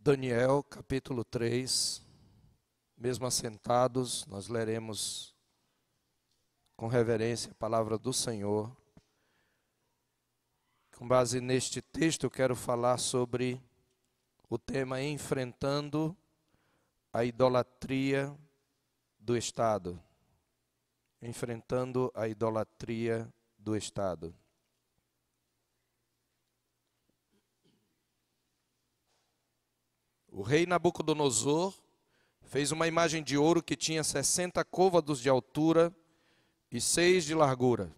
Daniel, capítulo 3, mesmo assentados, nós leremos com reverência a palavra do Senhor. Com base neste texto, eu quero falar sobre o tema enfrentando a idolatria do Estado. Enfrentando a idolatria do Estado. O rei Nabucodonosor fez uma imagem de ouro que tinha 60 côvados de altura e 6 de largura.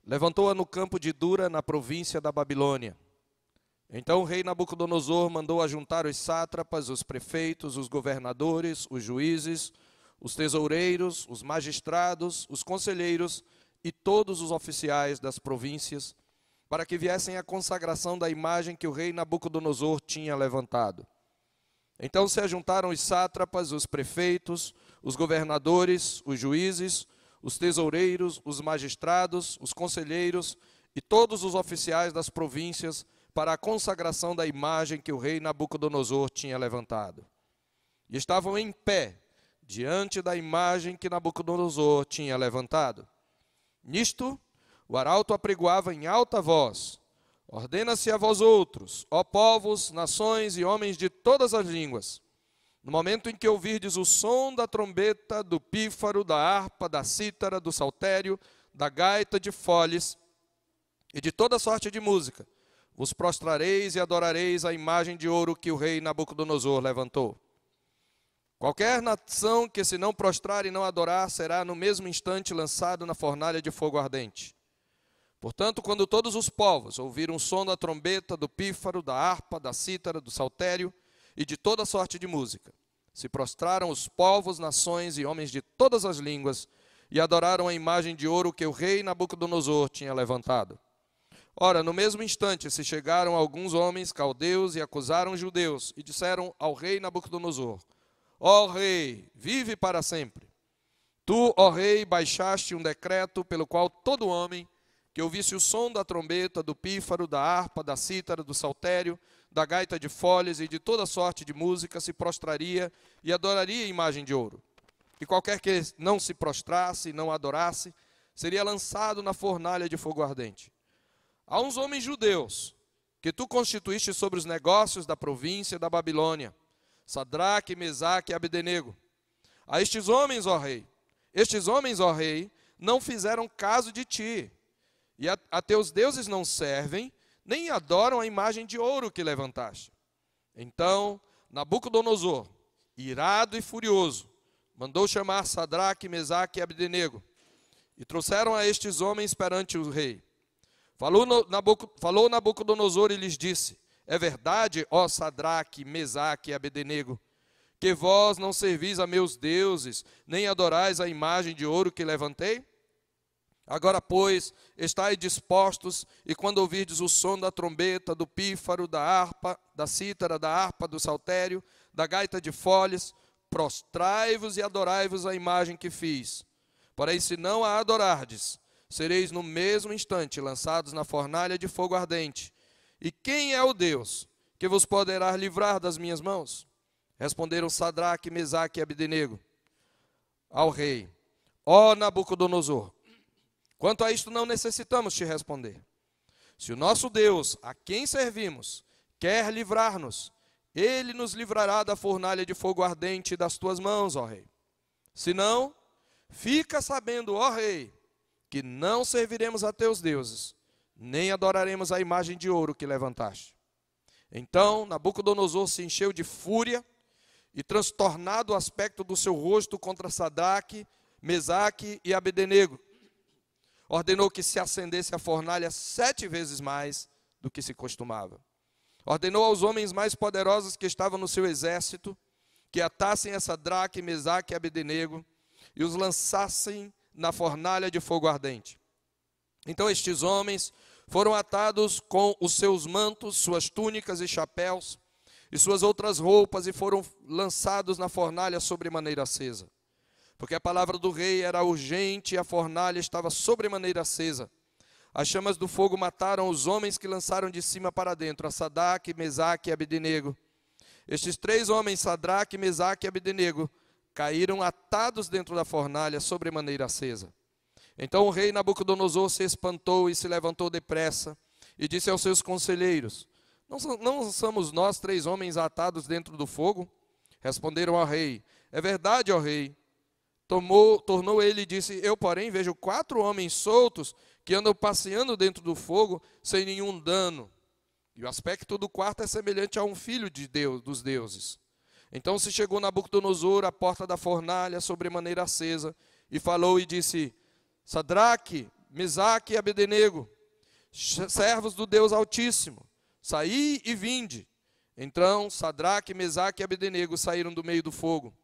Levantou-a no campo de Dura, na província da Babilônia. Então o rei Nabucodonosor mandou ajuntar os sátrapas, os prefeitos, os governadores, os juízes, os tesoureiros, os magistrados, os conselheiros e todos os oficiais das províncias, para que viessem à consagração da imagem que o rei Nabucodonosor tinha levantado. Então se ajuntaram os sátrapas, os prefeitos, os governadores, os juízes, os tesoureiros, os magistrados, os conselheiros e todos os oficiais das províncias para a consagração da imagem que o rei Nabucodonosor tinha levantado. E estavam em pé diante da imagem que Nabucodonosor tinha levantado. Nisto, o arauto apregoava em alta voz: ordena-se a vós outros, ó povos, nações e homens de todas as línguas, no momento em que ouvirdes o som da trombeta, do pífaro, da harpa, da cítara, do saltério, da gaita de foles e de toda sorte de música, vos prostrareis e adorareis a imagem de ouro que o rei Nabucodonosor levantou. Qualquer nação que se não prostrar e não adorar será no mesmo instante lançado na fornalha de fogo ardente. Portanto, quando todos os povos ouviram o som da trombeta, do pífaro, da harpa, da cítara, do saltério e de toda sorte de música, se prostraram os povos, nações e homens de todas as línguas e adoraram a imagem de ouro que o rei Nabucodonosor tinha levantado. Ora, no mesmo instante se chegaram alguns homens caldeus e acusaram os judeus e disseram ao rei Nabucodonosor: ó rei, vive para sempre. Tu, ó rei, baixaste um decreto pelo qual todo homem que ouvisse o som da trombeta, do pífaro, da harpa, da cítara, do saltério, da gaita de foles e de toda sorte de música se prostraria e adoraria a imagem de ouro. E qualquer que não se prostrasse e não adorasse, seria lançado na fornalha de fogo ardente. Há uns homens judeus que tu constituíste sobre os negócios da província da Babilônia, Sadraque, Mesaque e Abdenego. A estes homens, ó rei, não fizeram caso de ti, e a teus deuses não servem, nem adoram a imagem de ouro que levantaste. Então Nabucodonosor, irado e furioso, mandou chamar Sadraque, Mesaque e Abdenego, e trouxeram a estes homens perante o rei. Falou Nabucodonosor e lhes disse: é verdade, ó Sadraque, Mesaque e Abdenego, que vós não servis a meus deuses, nem adorais a imagem de ouro que levantei? Agora, pois, estai dispostos, e quando ouvirdes o som da trombeta, do pífaro, da harpa, da cítara, da harpa, do saltério, da gaita de foles, prostrai-vos e adorai-vos a imagem que fiz. Porém, se não a adorardes, sereis no mesmo instante lançados na fornalha de fogo ardente. E quem é o Deus que vos poderá livrar das minhas mãos? Responderam Sadraque, Mesaque e Abdenego ao rei: ó Nabucodonosor, quanto a isto não necessitamos te responder. Se o nosso Deus, a quem servimos, quer livrar-nos, ele nos livrará da fornalha de fogo ardente das tuas mãos, ó rei. Se não, fica sabendo, ó rei, que não serviremos a teus deuses, nem adoraremos a imagem de ouro que levantaste. Então Nabucodonosor se encheu de fúria e, transtornado o aspecto do seu rosto contra Sadraque, Mesaque e Abdenego, ordenou que se acendesse a fornalha 7 vezes mais do que se costumava. Ordenou aos homens mais poderosos que estavam no seu exército que atassem a Sadraque, Mesaque e Abdenego e os lançassem na fornalha de fogo ardente. Então estes homens foram atados com os seus mantos, suas túnicas e chapéus e suas outras roupas e foram lançados na fornalha sobremaneira acesa. Porque a palavra do rei era urgente e a fornalha estava sobremaneira acesa. As chamas do fogo mataram os homens que lançaram de cima para dentro, a Sadraque, Mesaque e Abdenego. Estes 3 homens, Sadraque, Mesaque e Abdenego, caíram atados dentro da fornalha, sobremaneira acesa. Então o rei Nabucodonosor se espantou e se levantou depressa, e disse aos seus conselheiros: Não somos nós 3 homens atados dentro do fogo? Responderam ao rei: É verdade, ó rei. Tornou ele e disse: Eu, porém, vejo 4 homens soltos que andam passeando dentro do fogo sem nenhum dano. E o aspecto do quarto é semelhante a um filho de Deus, dos deuses. Então se chegou Nabucodonosor à porta da fornalha, sobremaneira acesa, e falou e disse: Sadraque, Mesaque e Abdenego, servos do Deus Altíssimo, saí e vinde. Então Sadraque, Mesaque e Abdenego saíram do meio do fogo.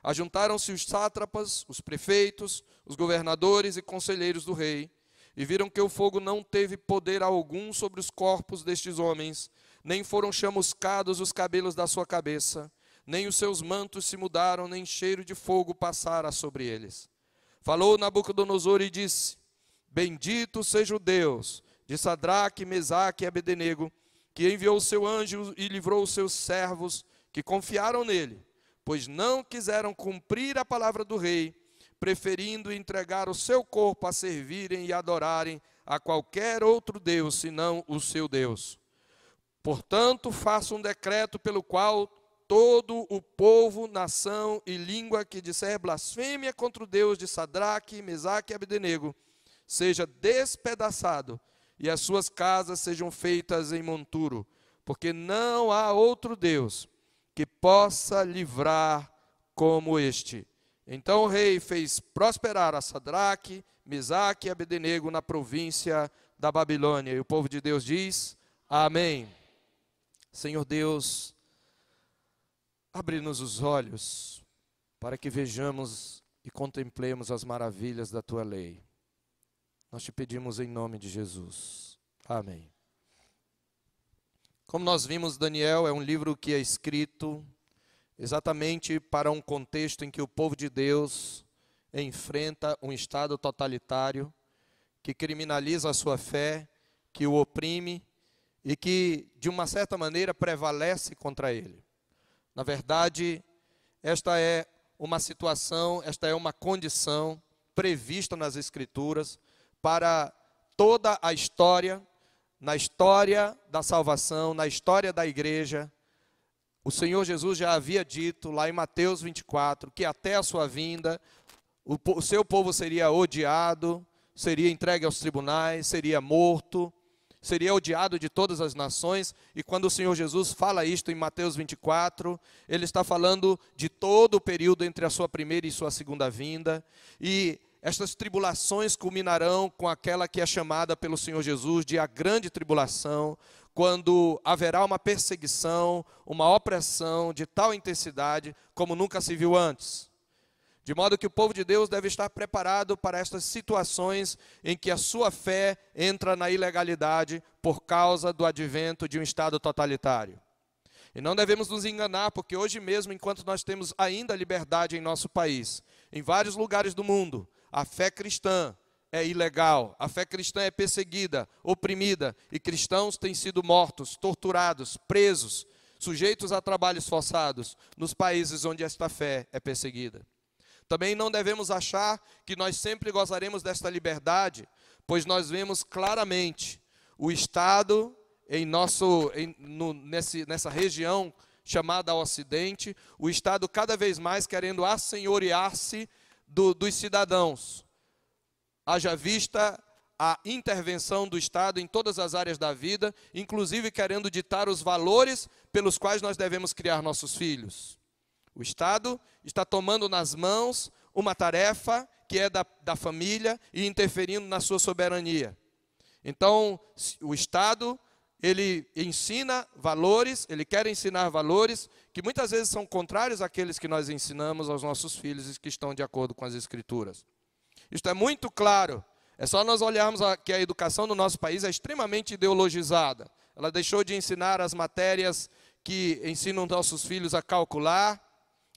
Ajuntaram-se os sátrapas, os prefeitos, os governadores e conselheiros do rei, e viram que o fogo não teve poder algum sobre os corpos destes homens, nem foram chamuscados os cabelos da sua cabeça, nem os seus mantos se mudaram, nem cheiro de fogo passara sobre eles. Falou Nabucodonosor e disse: Bendito seja o Deus de Sadraque, Mesaque e Abdenego, que enviou o seu anjo e livrou os seus servos que confiaram nele, pois não quiseram cumprir a palavra do rei, preferindo entregar o seu corpo a servirem e adorarem a qualquer outro Deus, senão o seu Deus. Portanto, faço um decreto pelo qual todo o povo, nação e língua que disser blasfêmia contra o Deus de Sadraque, Mesaque e Abdenego, seja despedaçado, e as suas casas sejam feitas em monturo, porque não há outro Deus que possa livrar como este. Então o rei fez prosperar a Sadraque, Mesaque e Abdenego na província da Babilônia. E o povo de Deus diz: Amém. Senhor Deus, abre-nos os olhos para que vejamos e contemplemos as maravilhas da Tua lei. Nós te pedimos em nome de Jesus. Amém. Como nós vimos, Daniel é um livro que é escrito exatamente para um contexto em que o povo de Deus enfrenta um estado totalitário que criminaliza a sua fé, que o oprime e que, de uma certa maneira, prevalece contra ele. Na verdade, esta é uma situação, esta é uma condição prevista nas Escrituras para toda a história, na história da salvação, na história da igreja. O Senhor Jesus já havia dito lá em Mateus 24 que até a sua vinda o seu povo seria odiado, seria entregue aos tribunais, seria morto, seria odiado de todas as nações. E quando o Senhor Jesus fala isto em Mateus 24, ele está falando de todo o período entre a sua primeira e sua segunda vinda. E estas tribulações culminarão com aquela que é chamada pelo Senhor Jesus de a grande tribulação, quando haverá uma perseguição, uma opressão de tal intensidade como nunca se viu antes. De modo que o povo de Deus deve estar preparado para estas situações em que a sua fé entra na ilegalidade por causa do advento de um estado totalitário. E não devemos nos enganar, porque hoje mesmo, enquanto nós temos ainda liberdade em nosso país, em vários lugares do mundo, a fé cristã é ilegal, a fé cristã é perseguida, oprimida, e cristãos têm sido mortos, torturados, presos, sujeitos a trabalhos forçados, nos países onde esta fé é perseguida. Também não devemos achar que nós sempre gozaremos desta liberdade, pois nós vemos claramente o Estado nessa região chamada Ocidente, o Estado cada vez mais querendo assenhorear-se dos cidadãos. Haja vista a intervenção do Estado em todas as áreas da vida, inclusive querendo ditar os valores pelos quais nós devemos criar nossos filhos. O Estado está tomando nas mãos uma tarefa que é da família e interferindo na sua soberania. Então, o Estado, ele ensina valores, ele quer ensinar valores que muitas vezes são contrários àqueles que nós ensinamos aos nossos filhos e que estão de acordo com as Escrituras. Isto é muito claro. É só nós olharmos que a educação no nosso país é extremamente ideologizada. Ela deixou de ensinar as matérias que ensinam nossos filhos a calcular,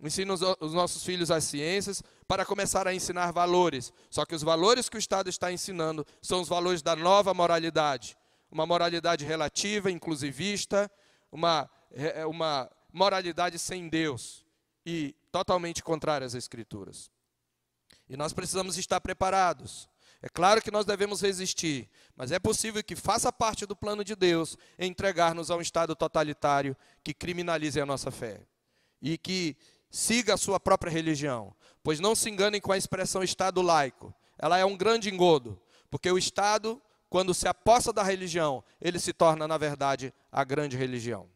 ensinam os nossos filhos as ciências, para começar a ensinar valores. Só que os valores que o Estado está ensinando são os valores da nova moralidade. Uma moralidade relativa, inclusivista, uma moralidade sem Deus e totalmente contrária às Escrituras. E nós precisamos estar preparados. É claro que nós devemos resistir, mas é possível que faça parte do plano de Deus entregar-nos a um estado totalitário que criminalize a nossa fé e que siga a sua própria religião. Pois não se enganem com a expressão Estado laico. Ela é um grande engodo, porque o Estado, quando se aposta da religião, ele se torna, na verdade, a grande religião.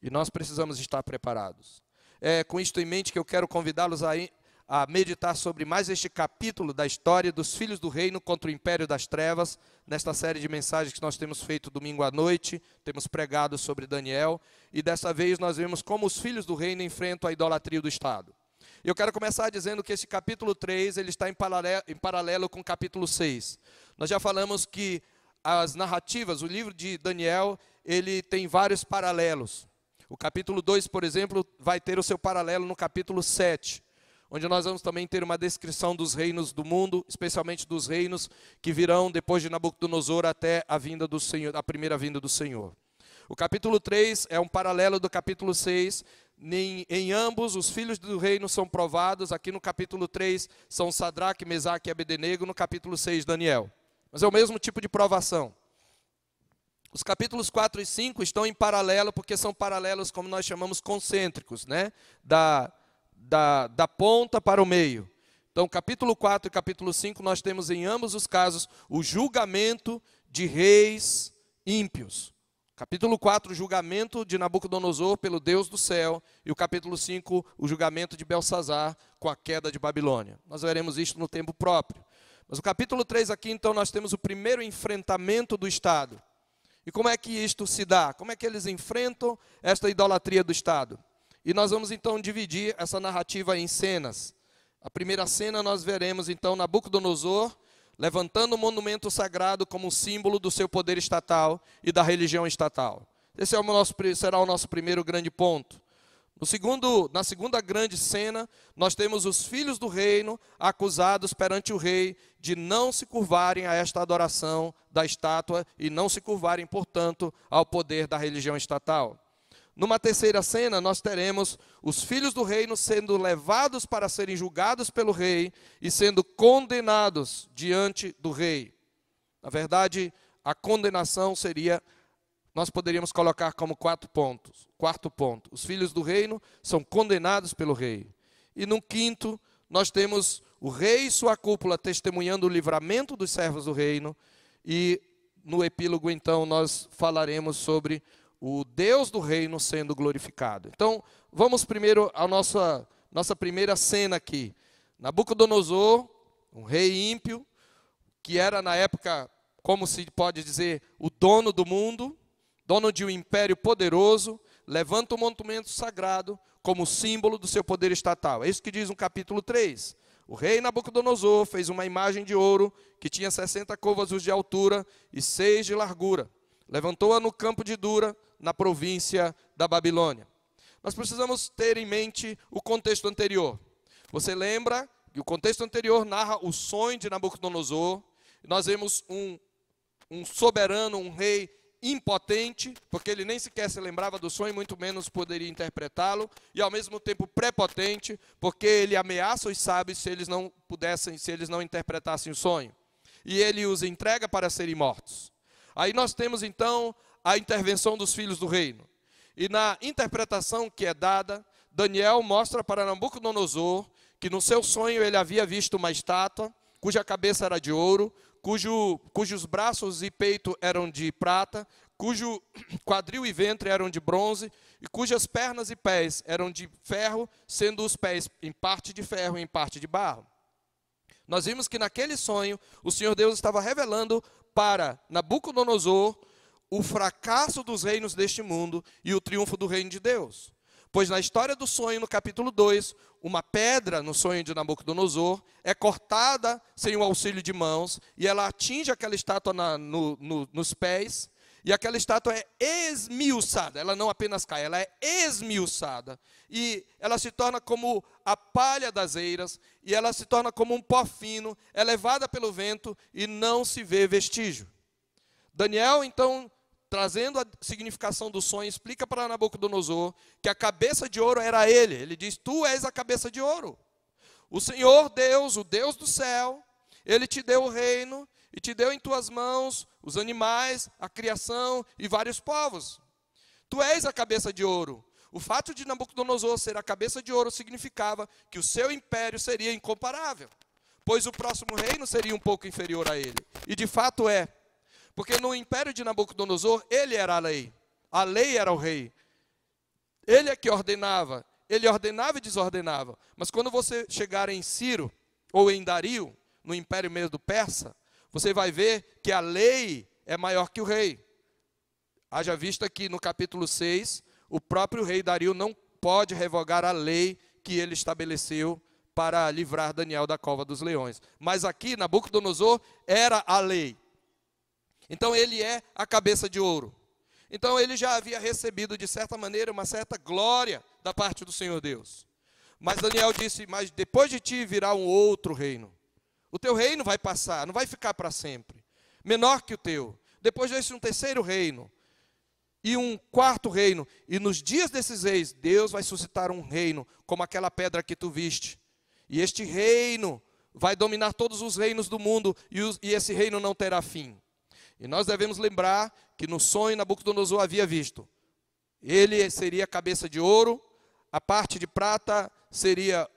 E nós precisamos estar preparados. É com isto em mente que eu quero convidá-los a meditar sobre mais este capítulo da história dos filhos do reino contra o império das trevas, nesta série de mensagens que nós temos feito domingo à noite, temos pregado sobre Daniel, e dessa vez nós vemos como os filhos do reino enfrentam a idolatria do Estado. Eu quero começar dizendo que esse capítulo 3, ele está em paralelo com o capítulo 6. Nós já falamos que as narrativas, o livro de Daniel, ele tem vários paralelos. O capítulo 2, por exemplo, vai ter o seu paralelo no capítulo 7. Onde nós vamos também ter uma descrição dos reinos do mundo, especialmente dos reinos que virão depois de Nabucodonosor até a vinda do Senhor, a primeira vinda do Senhor. O capítulo 3 é um paralelo do capítulo 6. Em ambos, os filhos do reino são provados. Aqui no capítulo 3 são Sadraque, Mesaque e Abednego. No capítulo 6, Daniel. Mas é o mesmo tipo de provação. Os capítulos 4 e 5 estão em paralelo, porque são paralelos, como nós chamamos, concêntricos, né? Da ponta para o meio. Então, capítulo 4 e capítulo 5, nós temos em ambos os casos o julgamento de reis ímpios. Capítulo 4, o julgamento de Nabucodonosor pelo Deus do céu. E o capítulo 5, o julgamento de Belsazar com a queda de Babilônia. Nós veremos isto no tempo próprio. Mas o capítulo 3 aqui, então, nós temos o primeiro enfrentamento do Estado. E como é que isto se dá? Como é que eles enfrentam esta idolatria do Estado? E nós vamos então dividir essa narrativa em cenas. A primeira cena nós veremos então Nabucodonosor levantando um monumento sagrado como símbolo do seu poder estatal e da religião estatal. Esse será o nosso primeiro grande ponto. Na segunda grande cena, nós temos os filhos do reino acusados perante o rei de não se curvarem a esta adoração da estátua e não se curvarem, portanto, ao poder da religião estatal. Numa terceira cena, nós teremos os filhos do reino sendo levados para serem julgados pelo rei e sendo condenados diante do rei. Na verdade, a condenação seria, nós poderíamos colocar como quarto ponto. Os filhos do reino são condenados pelo rei. E no quinto, nós temos o rei e sua cúpula testemunhando o livramento dos servos do reino. E no epílogo, então, nós falaremos sobre o Deus do reino sendo glorificado. Então, vamos primeiro à nossa primeira cena aqui. Nabucodonosor, um rei ímpio, que era na época, como se pode dizer, o dono do mundo, dono de um império poderoso, levanta um monumento sagrado como símbolo do seu poder estatal. É isso que diz no capítulo 3. O rei Nabucodonosor fez uma imagem de ouro que tinha 60 côvados de altura e 6 de largura. Levantou-a no campo de Dura, na província da Babilônia. Nós precisamos ter em mente o contexto anterior. Você lembra que o contexto anterior narra o sonho de Nabucodonosor. Nós vemos um soberano, um rei impotente, porque ele nem sequer se lembrava do sonho, muito menos poderia interpretá-lo, e ao mesmo tempo prepotente, porque ele ameaça os sábios se eles não interpretassem o sonho. E ele os entrega para serem mortos. Aí nós temos então a intervenção dos filhos do reino. E na interpretação que é dada, Daniel mostra para Nabucodonosor que no seu sonho ele havia visto uma estátua, cuja cabeça era de ouro, cujos braços e peito eram de prata, cujo quadril e ventre eram de bronze, e cujas pernas e pés eram de ferro, sendo os pés em parte de ferro e em parte de barro. Nós vimos que naquele sonho, o Senhor Deus estava revelando para Nabucodonosor o fracasso dos reinos deste mundo e o triunfo do reino de Deus. Pois na história do sonho, no capítulo 2, uma pedra no sonho de Nabucodonosor é cortada sem o auxílio de mãos e ela atinge aquela estátua nos pés e aquela estátua é esmiuçada. Ela não apenas cai, ela é esmiuçada. E ela se torna como a palha das eiras e ela se torna como um pó fino, é levada pelo vento e não se vê vestígio. Daniel, então, trazendo a significação do sonho, explica para Nabucodonosor que a cabeça de ouro era ele. Ele diz: tu és a cabeça de ouro. O Senhor Deus, o Deus do céu, Ele te deu o reino e te deu em tuas mãos os animais, a criação e vários povos. Tu és a cabeça de ouro. O fato de Nabucodonosor ser a cabeça de ouro significava que o seu império seria incomparável, pois o próximo reino seria um pouco inferior a ele. E de fato é. Porque no império de Nabucodonosor, ele era a lei era o rei. Ele é que ordenava, ele ordenava e desordenava. Mas quando você chegar em Ciro, ou em Dario, no império medo persa, você vai ver que a lei é maior que o rei. Haja vista que no capítulo 6, o próprio rei Dario não pode revogar a lei que ele estabeleceu para livrar Daniel da cova dos leões. Mas aqui, Nabucodonosor era a lei. Então ele é a cabeça de ouro. Então ele já havia recebido, de certa maneira, uma certa glória da parte do Senhor Deus. Mas Daniel disse: mas depois de ti virá um outro reino. O teu reino vai passar, não vai ficar para sempre. Menor que o teu. Depois desse um terceiro reino. E um quarto reino. E nos dias desses reis, Deus vai suscitar um reino, como aquela pedra que tu viste. E este reino vai dominar todos os reinos do mundo, e esse reino não terá fim. E nós devemos lembrar que no sonho Nabucodonosor havia visto. Ele seria a cabeça de ouro, a parte de prata seria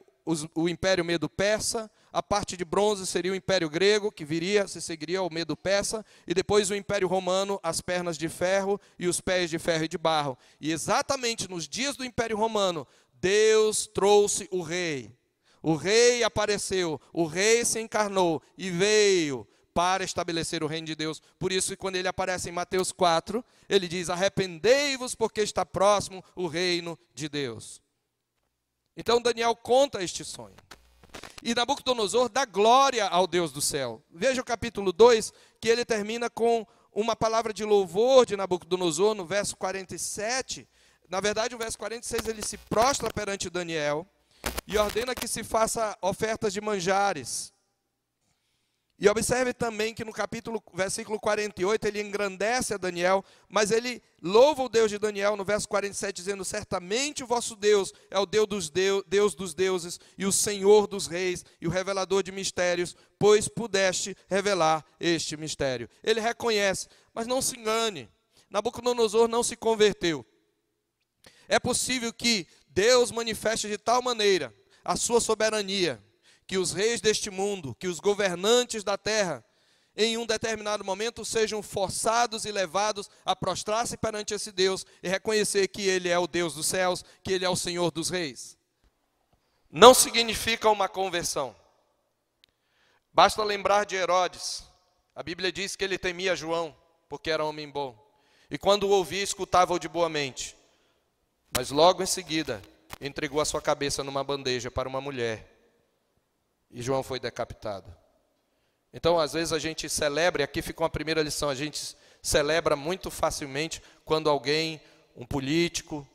o império medo-persa, a parte de bronze seria o império grego, que se seguiria ao medo-persa, e depois o império romano, as pernas de ferro e os pés de ferro e de barro. E exatamente nos dias do império romano, Deus trouxe o rei. O rei apareceu, o rei se encarnou e veio para estabelecer o reino de Deus. Por isso, quando ele aparece em Mateus 4, ele diz: arrependei-vos, porque está próximo o reino de Deus. Então Daniel conta este sonho. E Nabucodonosor dá glória ao Deus do céu. Veja o capítulo 2, que ele termina com uma palavra de louvor de Nabucodonosor, no verso 47. Na verdade, no verso 46, ele se prostra perante Daniel e ordena que se faça ofertas de manjares. E observe também que no versículo 48, ele engrandece a Daniel, mas ele louva o Deus de Daniel no verso 47, dizendo: certamente o vosso Deus é o Deus dos deuses e o Senhor dos reis e o revelador de mistérios, pois pudeste revelar este mistério. Ele reconhece, mas não se engane, Nabucodonosor não se converteu. É possível que Deus manifeste de tal maneira a sua soberania, que os reis deste mundo, que os governantes da terra, em um determinado momento sejam forçados e levados a prostrar-se perante esse Deus e reconhecer que Ele é o Deus dos céus, que Ele é o Senhor dos reis. Não significa uma conversão. Basta lembrar de Herodes. A Bíblia diz que ele temia João, porque era homem bom. E quando o ouvia, escutava-o de boa mente. Mas logo em seguida, entregou a sua cabeça numa bandeja para uma mulher. E João foi decapitado. Então, às vezes a gente celebra, e aqui fica uma primeira lição, a gente celebra muito facilmente quando alguém, um político,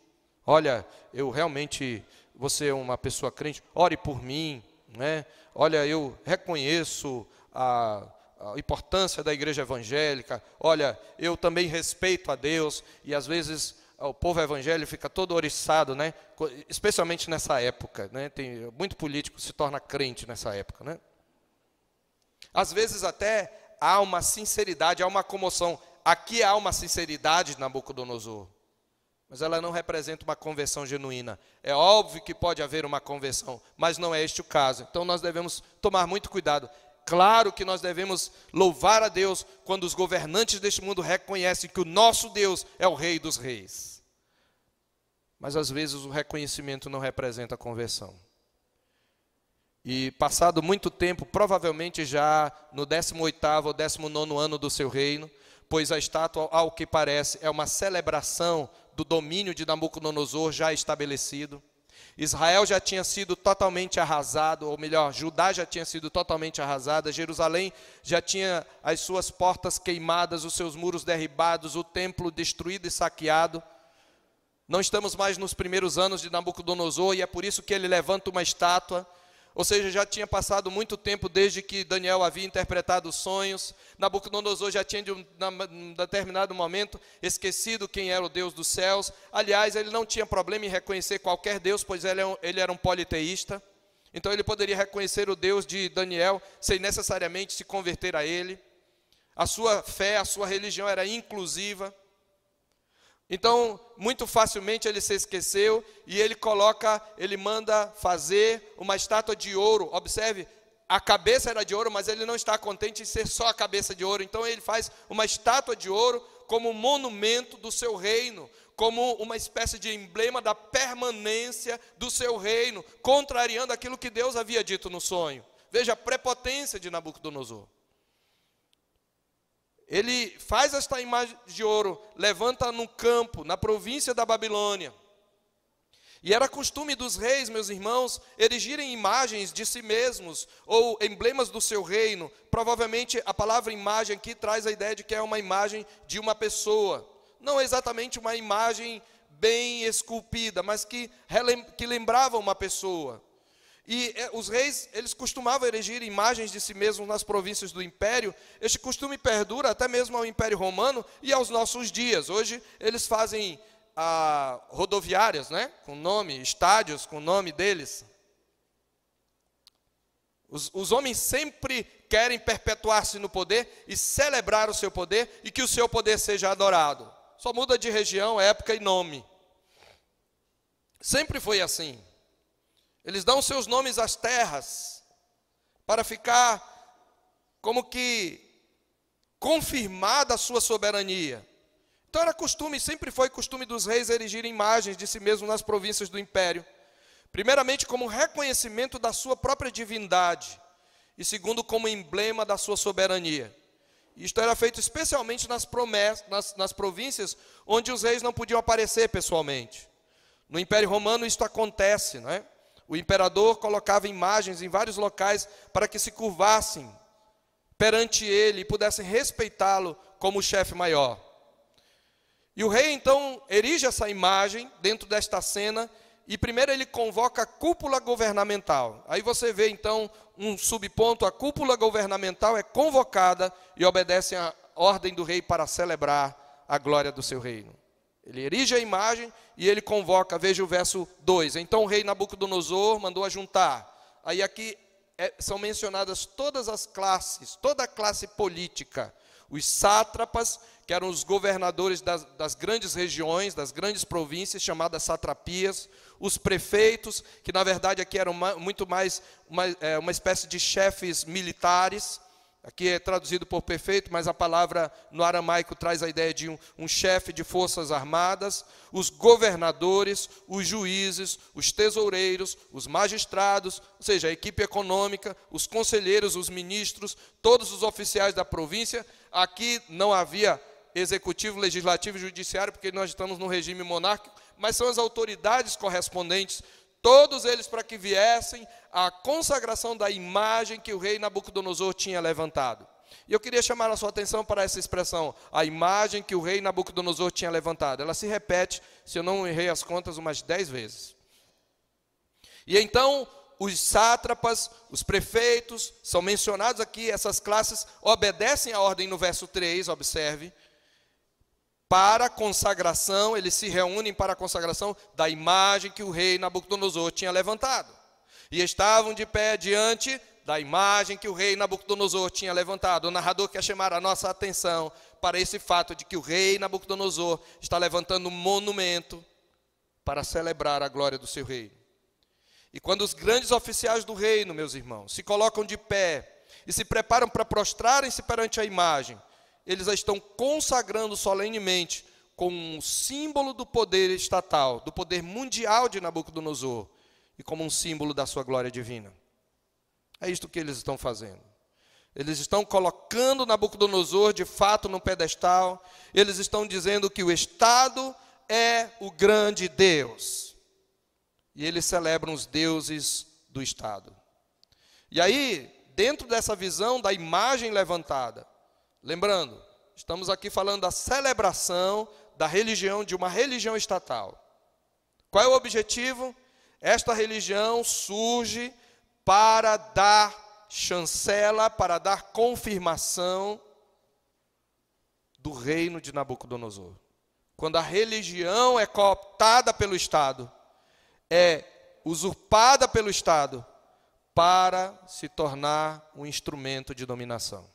olha, eu realmente, você é uma pessoa crente, ore por mim, né? Olha, eu reconheço a importância da igreja evangélica, olha, eu também respeito a Deus, e às vezes o povo evangélico fica todo oriçado, né? Especialmente nessa época, né? Tem muito político se torna crente nessa época, né? Às vezes até há uma sinceridade, há uma comoção. Aqui há uma sinceridade de Nabucodonosor, mas ela não representa uma conversão genuína. É óbvio que pode haver uma conversão, mas não é este o caso. Então nós devemos tomar muito cuidado. Claro que nós devemos louvar a Deus quando os governantes deste mundo reconhecem que o nosso Deus é o Rei dos Reis. Mas às vezes o reconhecimento não representa a conversão. E passado muito tempo, provavelmente já no 18º ou 19º ano do seu reino, pois a estátua, ao que parece, é uma celebração do domínio de Nabucodonosor já estabelecido. Israel já tinha sido totalmente arrasado, ou melhor, Judá já tinha sido totalmente arrasada, Jerusalém já tinha as suas portas queimadas, os seus muros derribados, o templo destruído e saqueado. Não estamos mais nos primeiros anos de Nabucodonosor, e é por isso que ele levanta uma estátua, Ou seja, já tinha passado muito tempo desde que Daniel havia interpretado os sonhos. Nabucodonosor já tinha, num determinado momento, esquecido quem era o Deus dos céus. Aliás, ele não tinha problema em reconhecer qualquer Deus, pois ele era um politeísta. Então ele poderia reconhecer o Deus de Daniel sem necessariamente se converter a ele. A sua fé, a sua religião era inclusiva. Então, muito facilmente ele se esqueceu e ele manda fazer uma estátua de ouro. Observe, a cabeça era de ouro, mas ele não está contente em ser só a cabeça de ouro. Então ele faz uma estátua de ouro como monumento do seu reino, como uma espécie de emblema da permanência do seu reino, contrariando aquilo que Deus havia dito no sonho. Veja a prepotência de Nabucodonosor. Ele faz esta imagem de ouro, levanta no campo, na província da Babilônia. E era costume dos reis, meus irmãos, erigirem imagens de si mesmos, ou emblemas do seu reino. Provavelmente a palavra imagem aqui traz a ideia de que é uma imagem de uma pessoa. Não exatamente uma imagem bem esculpida, mas que lembrava uma pessoa. E os reis, eles costumavam erigir imagens de si mesmos nas províncias do império. Este costume perdura até mesmo ao Império Romano e aos nossos dias. Hoje eles fazem rodoviárias, né, com nome, estádios com o nome deles. Os homens sempre querem perpetuar-se no poder e celebrar o seu poder e que o seu poder seja adorado. Só muda de região, época e nome. Sempre foi assim. Eles dão seus nomes às terras para ficar como que confirmada a sua soberania. Então era costume, sempre foi costume dos reis erigirem imagens de si mesmos nas províncias do império. Primeiramente como reconhecimento da sua própria divindade e segundo como emblema da sua soberania. Isto era feito especialmente nas províncias onde os reis não podiam aparecer pessoalmente. No Império Romano isto acontece, não é? O imperador colocava imagens em vários locais para que se curvassem perante ele e pudessem respeitá-lo como chefe maior. E o rei então erige essa imagem dentro desta cena e primeiro ele convoca a cúpula governamental. Aí você vê então um subponto, a cúpula governamental é convocada e obedece à ordem do rei para celebrar a glória do seu reino. Ele erige a imagem e ele convoca, veja o verso 2. Então o rei Nabucodonosor mandou ajuntar. Aí aqui são mencionadas todas as classes, toda a classe política. Os sátrapas, que eram os governadores das grandes regiões, das grandes províncias, chamadas satrapias. Os prefeitos, que na verdade aqui eram muito mais uma espécie de chefes militares. Aqui é traduzido por prefeito, mas a palavra no aramaico traz a ideia de um chefe de forças armadas. Os governadores, os juízes, os tesoureiros, os magistrados, ou seja, a equipe econômica, os conselheiros, os ministros, todos os oficiais da província. Aqui não havia executivo, legislativo e judiciário, porque nós estamos no regime monárquico, mas são as autoridades correspondentes, todos eles para que viessem a consagração da imagem que o rei Nabucodonosor tinha levantado. E eu queria chamar a sua atenção para essa expressão, a imagem que o rei Nabucodonosor tinha levantado. Ela se repete, se eu não errei as contas, umas 10 vezes. E então, os sátrapas, os prefeitos, são mencionados aqui, essas classes obedecem à ordem no verso 3, observe, para a consagração, eles se reúnem para a consagração da imagem que o rei Nabucodonosor tinha levantado. E estavam de pé diante da imagem que o rei Nabucodonosor tinha levantado. O narrador quer chamar a nossa atenção para esse fato de que o rei Nabucodonosor está levantando um monumento para celebrar a glória do seu reino. E quando os grandes oficiais do reino, meus irmãos, se colocam de pé e se preparam para prostrarem-se perante a imagem, eles a estão consagrando solenemente como um símbolo do poder estatal, do poder mundial de Nabucodonosor e como um símbolo da sua glória divina. É isto que eles estão fazendo. Eles estão colocando Nabucodonosor de fato no pedestal, eles estão dizendo que o Estado é o grande Deus. E eles celebram os deuses do Estado. E aí, dentro dessa visão da imagem levantada, lembrando, estamos aqui falando da celebração da religião, de uma religião estatal. Qual é o objetivo? Esta religião surge para dar chancela, para dar confirmação do reino de Nabucodonosor. Quando a religião é cooptada pelo Estado, é usurpada pelo Estado, para se tornar um instrumento de dominação.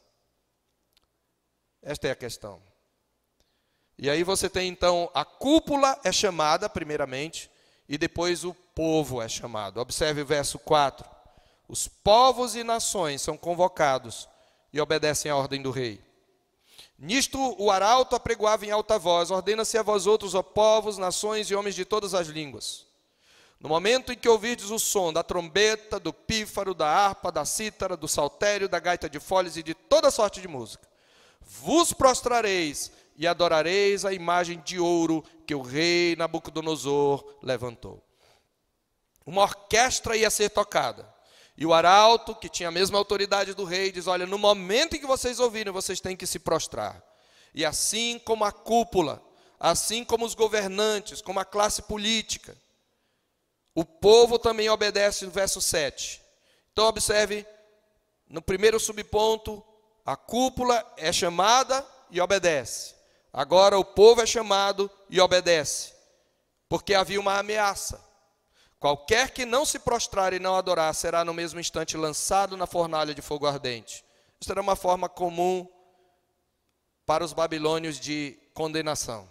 Esta é a questão. E aí você tem então, a cúpula é chamada primeiramente, e depois o povo é chamado. Observe o verso 4. Os povos e nações são convocados e obedecem à ordem do rei. Nisto o arauto apregoava em alta voz: ordena-se a vós outros, ó povos, nações e homens de todas as línguas. No momento em que ouvirdes o som da trombeta, do pífaro, da harpa, da cítara, do saltério, da gaita de foles e de toda sorte de música, vos prostrareis e adorareis a imagem de ouro que o rei Nabucodonosor levantou. Uma orquestra ia ser tocada. E o arauto, que tinha a mesma autoridade do rei, diz: olha, no momento em que vocês ouvirem, vocês têm que se prostrar. E assim como a cúpula, assim como os governantes, como a classe política, o povo também obedece, no verso 7. Então observe, no primeiro subponto, a cúpula é chamada e obedece. Agora o povo é chamado e obedece, porque havia uma ameaça. Qualquer que não se prostrar e não adorar será no mesmo instante lançado na fornalha de fogo ardente. Isso era uma forma comum para os babilônios de condenação.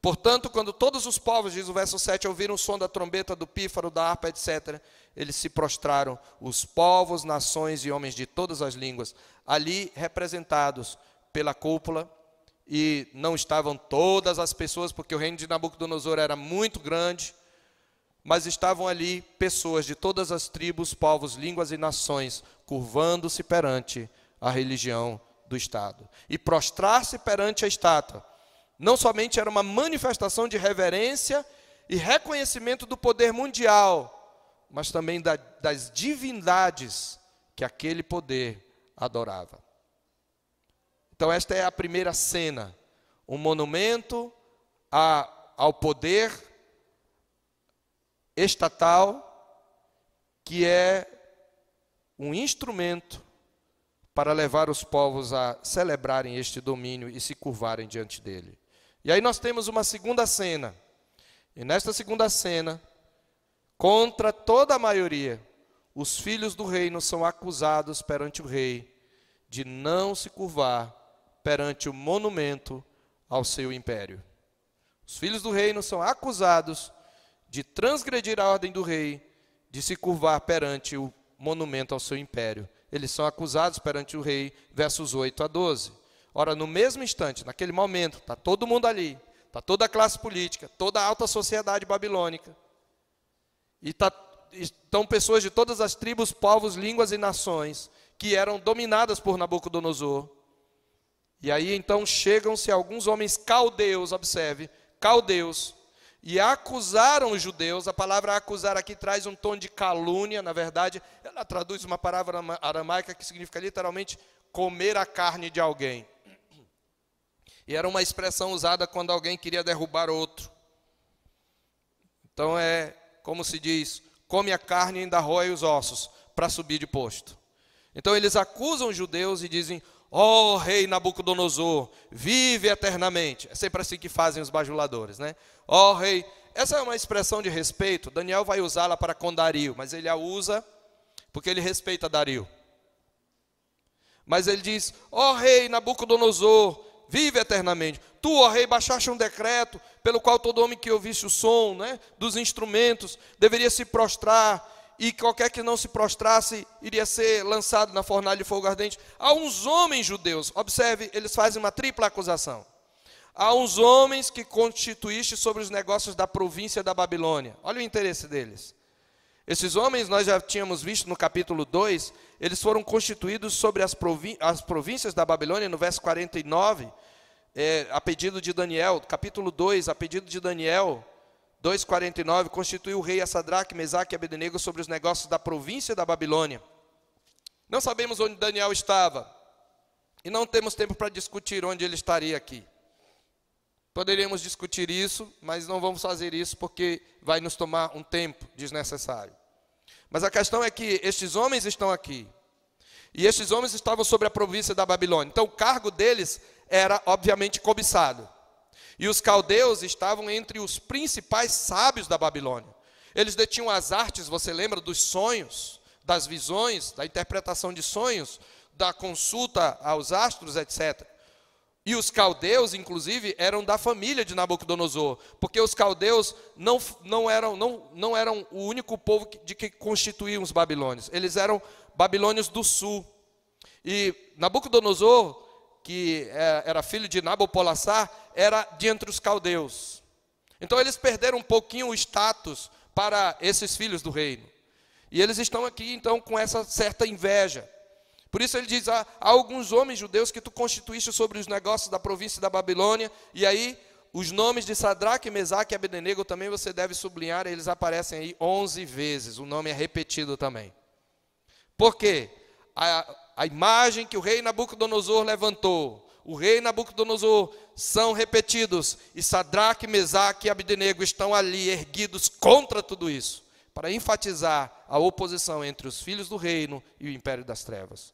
Portanto, quando todos os povos, diz o verso 7, ouviram o som da trombeta, do pífaro, da harpa, etc., eles se prostraram, os povos, nações e homens de todas as línguas, ali representados pela cúpula, e não estavam todas as pessoas, porque o reino de Nabucodonosor era muito grande, mas estavam ali pessoas de todas as tribos, povos, línguas e nações, curvando-se perante a religião do Estado. E prostrar-se perante a estátua não somente era uma manifestação de reverência e reconhecimento do poder mundial, mas também das divindades que aquele poder adorava. Então esta é a primeira cena, um monumento ao poder estatal, que é um instrumento para levar os povos a celebrarem este domínio e se curvarem diante dele. E aí nós temos uma segunda cena, e nesta segunda cena, contra toda a maioria, os filhos do reino são acusados perante o rei de não se curvar perante o monumento ao seu império. Os filhos do reino são acusados de transgredir a ordem do rei, de se curvar perante o monumento ao seu império. Eles são acusados perante o rei, versos 8 a 12. Ora, no mesmo instante, naquele momento, está todo mundo ali, está toda a classe política, toda a alta sociedade babilônica, e estão pessoas de todas as tribos, povos, línguas e nações, que eram dominadas por Nabucodonosor. E aí então chegam-se alguns homens caldeus, observe, caldeus, e acusaram os judeus. A palavra acusar aqui traz um tom de calúnia, na verdade, ela traduz uma palavra aramaica que significa literalmente comer a carne de alguém. E era uma expressão usada quando alguém queria derrubar outro. Então é como se diz, come a carne e ainda rói os ossos, para subir de posto. Então eles acusam os judeus e dizem: ó rei Nabucodonosor, vive eternamente. É sempre assim que fazem os bajuladores, né? Ó rei. Essa é uma expressão de respeito. Daniel vai usá-la para com Dario, mas ele a usa porque ele respeita Dario. Mas ele diz: ó rei Nabucodonosor, vive eternamente. Tu, ó rei, baixaste um decreto pelo qual todo homem que ouvisse o som, né, dos instrumentos deveria se prostrar, e qualquer que não se prostrasse iria ser lançado na fornalha de fogo ardente. Há uns homens judeus, observe, eles fazem uma tripla acusação. Há uns homens que constituíste sobre os negócios da província da Babilônia. Olha o interesse deles. Esses homens, nós já tínhamos visto no capítulo 2, eles foram constituídos sobre as províncias da Babilônia, no verso 49, a pedido de Daniel. Capítulo 2, a pedido de Daniel, 2,49, constituiu o rei a Sadraque, Mesaque e Abednego sobre os negócios da província da Babilônia. Não sabemos onde Daniel estava, e não temos tempo para discutir onde ele estaria aqui. Poderíamos discutir isso, mas não vamos fazer isso porque vai nos tomar um tempo desnecessário. Mas a questão é que estes homens estão aqui. E estes homens estavam sobre a província da Babilônia. Então o cargo deles era obviamente cobiçado. E os caldeus estavam entre os principais sábios da Babilônia. Eles detinham as artes, você lembra, dos sonhos, das visões, da interpretação de sonhos, da consulta aos astros, etc. E os caldeus, inclusive, eram da família de Nabucodonosor, porque os caldeus não eram o único povo de que constituíam os babilônios. Eles eram babilônios do sul. E Nabucodonosor, que era filho de Nabopolassar, era de entre os caldeus. Então eles perderam um pouquinho o status para esses filhos do reino. E eles estão aqui, então, com essa certa inveja. Por isso ele diz, há alguns homens judeus que tu constituíste sobre os negócios da província da Babilônia, e aí os nomes de Sadraque, Mesaque e Abednego também você deve sublinhar, eles aparecem aí 11 vezes, o nome é repetido também. Por quê? A imagem que o rei Nabucodonosor levantou, o rei Nabucodonosor são repetidos, e Sadraque, Mesaque e Abednego estão ali erguidos contra tudo isso, para enfatizar a oposição entre os filhos do reino e o império das trevas.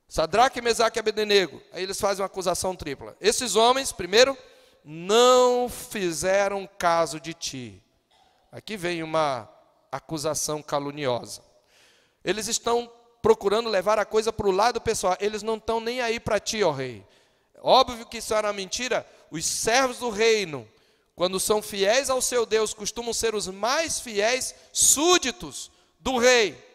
Sadraque, Mesaque e Abednego, aí eles fazem uma acusação tripla. Esses homens, primeiro, não fizeram caso de ti. Aqui vem uma acusação caluniosa. Eles estão procurando levar a coisa para o lado pessoal. Eles não estão nem aí para ti, ó rei. Óbvio que isso era mentira. Os servos do reino, quando são fiéis ao seu Deus, costumam ser os mais fiéis súditos do rei.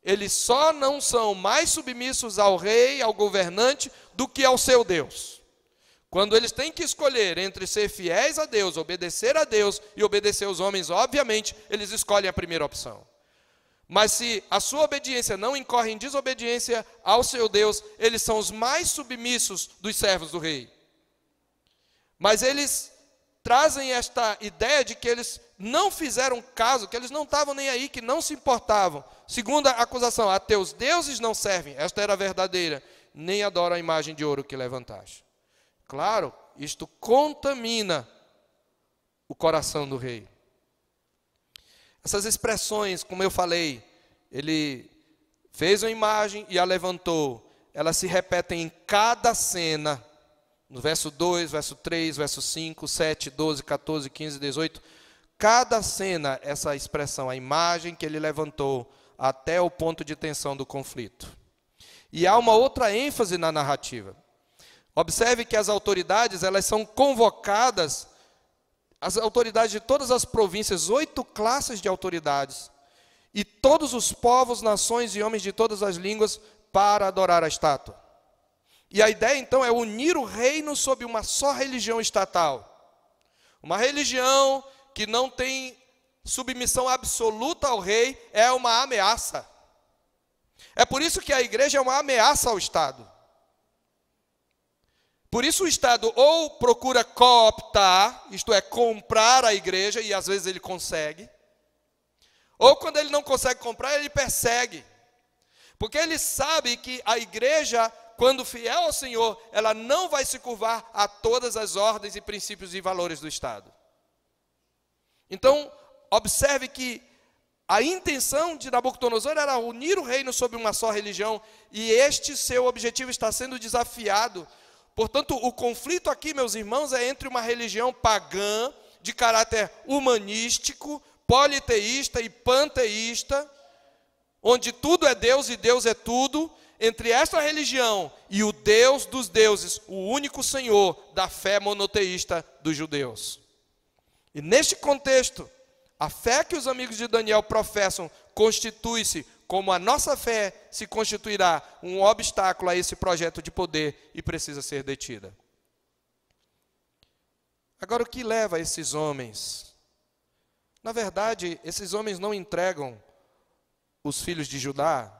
Eles só não são mais submissos ao rei, ao governante, do que ao seu Deus. Quando eles têm que escolher entre ser fiéis a Deus, obedecer a Deus e obedecer aos homens, obviamente, eles escolhem a primeira opção. Mas se a sua obediência não incorre em desobediência ao seu Deus, eles são os mais submissos dos servos do rei. Mas eles trazem esta ideia de que eles não fizeram caso, que eles não estavam nem aí, que não se importavam. Segunda acusação, a teus deuses não servem, esta era a verdadeira, nem adoram a imagem de ouro que levantaste. Claro, isto contamina o coração do rei. Essas expressões, como eu falei, ele fez uma imagem e a levantou, elas se repetem em cada cena, no verso 2, verso 3, verso 5, 7, 12, 14, 15, 18, cada cena, essa expressão, a imagem que ele levantou, até o ponto de tensão do conflito. E há uma outra ênfase na narrativa. Observe que as autoridades, elas são convocadas, as autoridades de todas as províncias, 8 classes de autoridades, e todos os povos, nações e homens de todas as línguas, para adorar a estátua. E a ideia, então, é unir o reino sob uma só religião estatal. Uma religião que não tem submissão absoluta ao rei é uma ameaça. É por isso que a igreja é uma ameaça ao Estado. Por isso o Estado ou procura cooptar, isto é, comprar a igreja, e às vezes ele consegue, ou quando ele não consegue comprar, ele persegue. Porque ele sabe que a igreja, quando fiel ao Senhor, ela não vai se curvar a todas as ordens e princípios e valores do Estado. Então, observe que a intenção de Nabucodonosor era unir o reino sob uma só religião, e este seu objetivo está sendo desafiado. Portanto, o conflito aqui, meus irmãos, é entre uma religião pagã, de caráter humanístico, politeísta e panteísta, onde tudo é Deus e Deus é tudo, entre esta religião e o Deus dos deuses, o único Senhor da fé monoteísta dos judeus. E neste contexto, a fé que os amigos de Daniel professam constitui-se como a nossa fé se constituirá um obstáculo a esse projeto de poder e precisa ser detida. Agora, o que leva esses homens? Na verdade, esses homens não entregam os filhos de Judá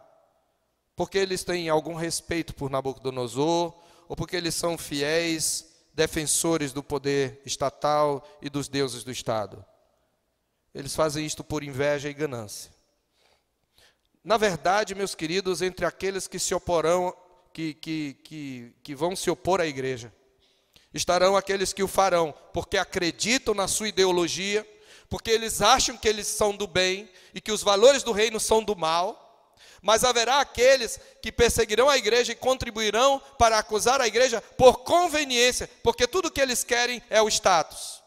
porque eles têm algum respeito por Nabucodonosor ou porque eles são fiéis defensores do poder estatal e dos deuses do Estado. Eles fazem isto por inveja e ganância. Na verdade, meus queridos, entre aqueles que se oporão, que vão se opor à igreja, estarão aqueles que o farão porque acreditam na sua ideologia, porque eles acham que eles são do bem e que os valores do reino são do mal. Mas haverá aqueles que perseguirão a igreja e contribuirão para acusar a igreja por conveniência, porque tudo que eles querem é o status.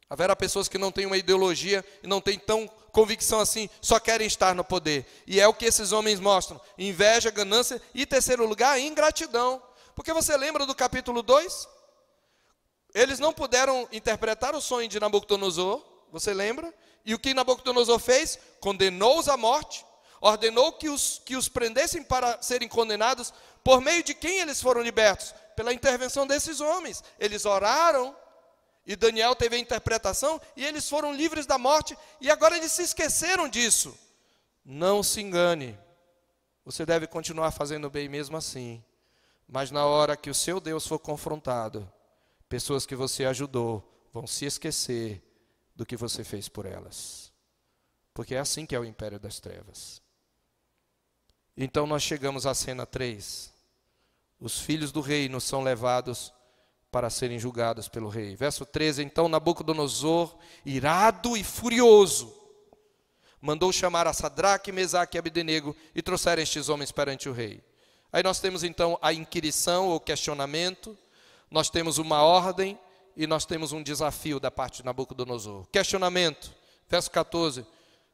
Haverá pessoas que não têm uma ideologia e não têm tão convicção assim, só querem estar no poder. E é o que esses homens mostram: inveja, ganância e, terceiro lugar, ingratidão. Porque você lembra do capítulo 2? Eles não puderam interpretar o sonho de Nabucodonosor, você lembra? E o que Nabucodonosor fez? Condenou-os à morte, ordenou que os prendessem para serem condenados. Por meio de quem eles foram libertos? Pela intervenção desses homens. Eles oraram, e Daniel teve a interpretação, e eles foram livres da morte, e agora eles se esqueceram disso. Não se engane, você deve continuar fazendo bem mesmo assim, mas na hora que o seu Deus for confrontado, pessoas que você ajudou vão se esquecer do que você fez por elas. Porque é assim que é o império das trevas. Então nós chegamos à cena 3. Os filhos do reino são levados para serem julgados pelo rei. Verso 13, então Nabucodonosor, irado e furioso, mandou chamar a Sadraque, Mesaque e Abdenego e trouxeram estes homens perante o rei. Aí nós temos então a inquirição ou questionamento, nós temos uma ordem, e nós temos um desafio da parte de Nabucodonosor. Questionamento, verso 14.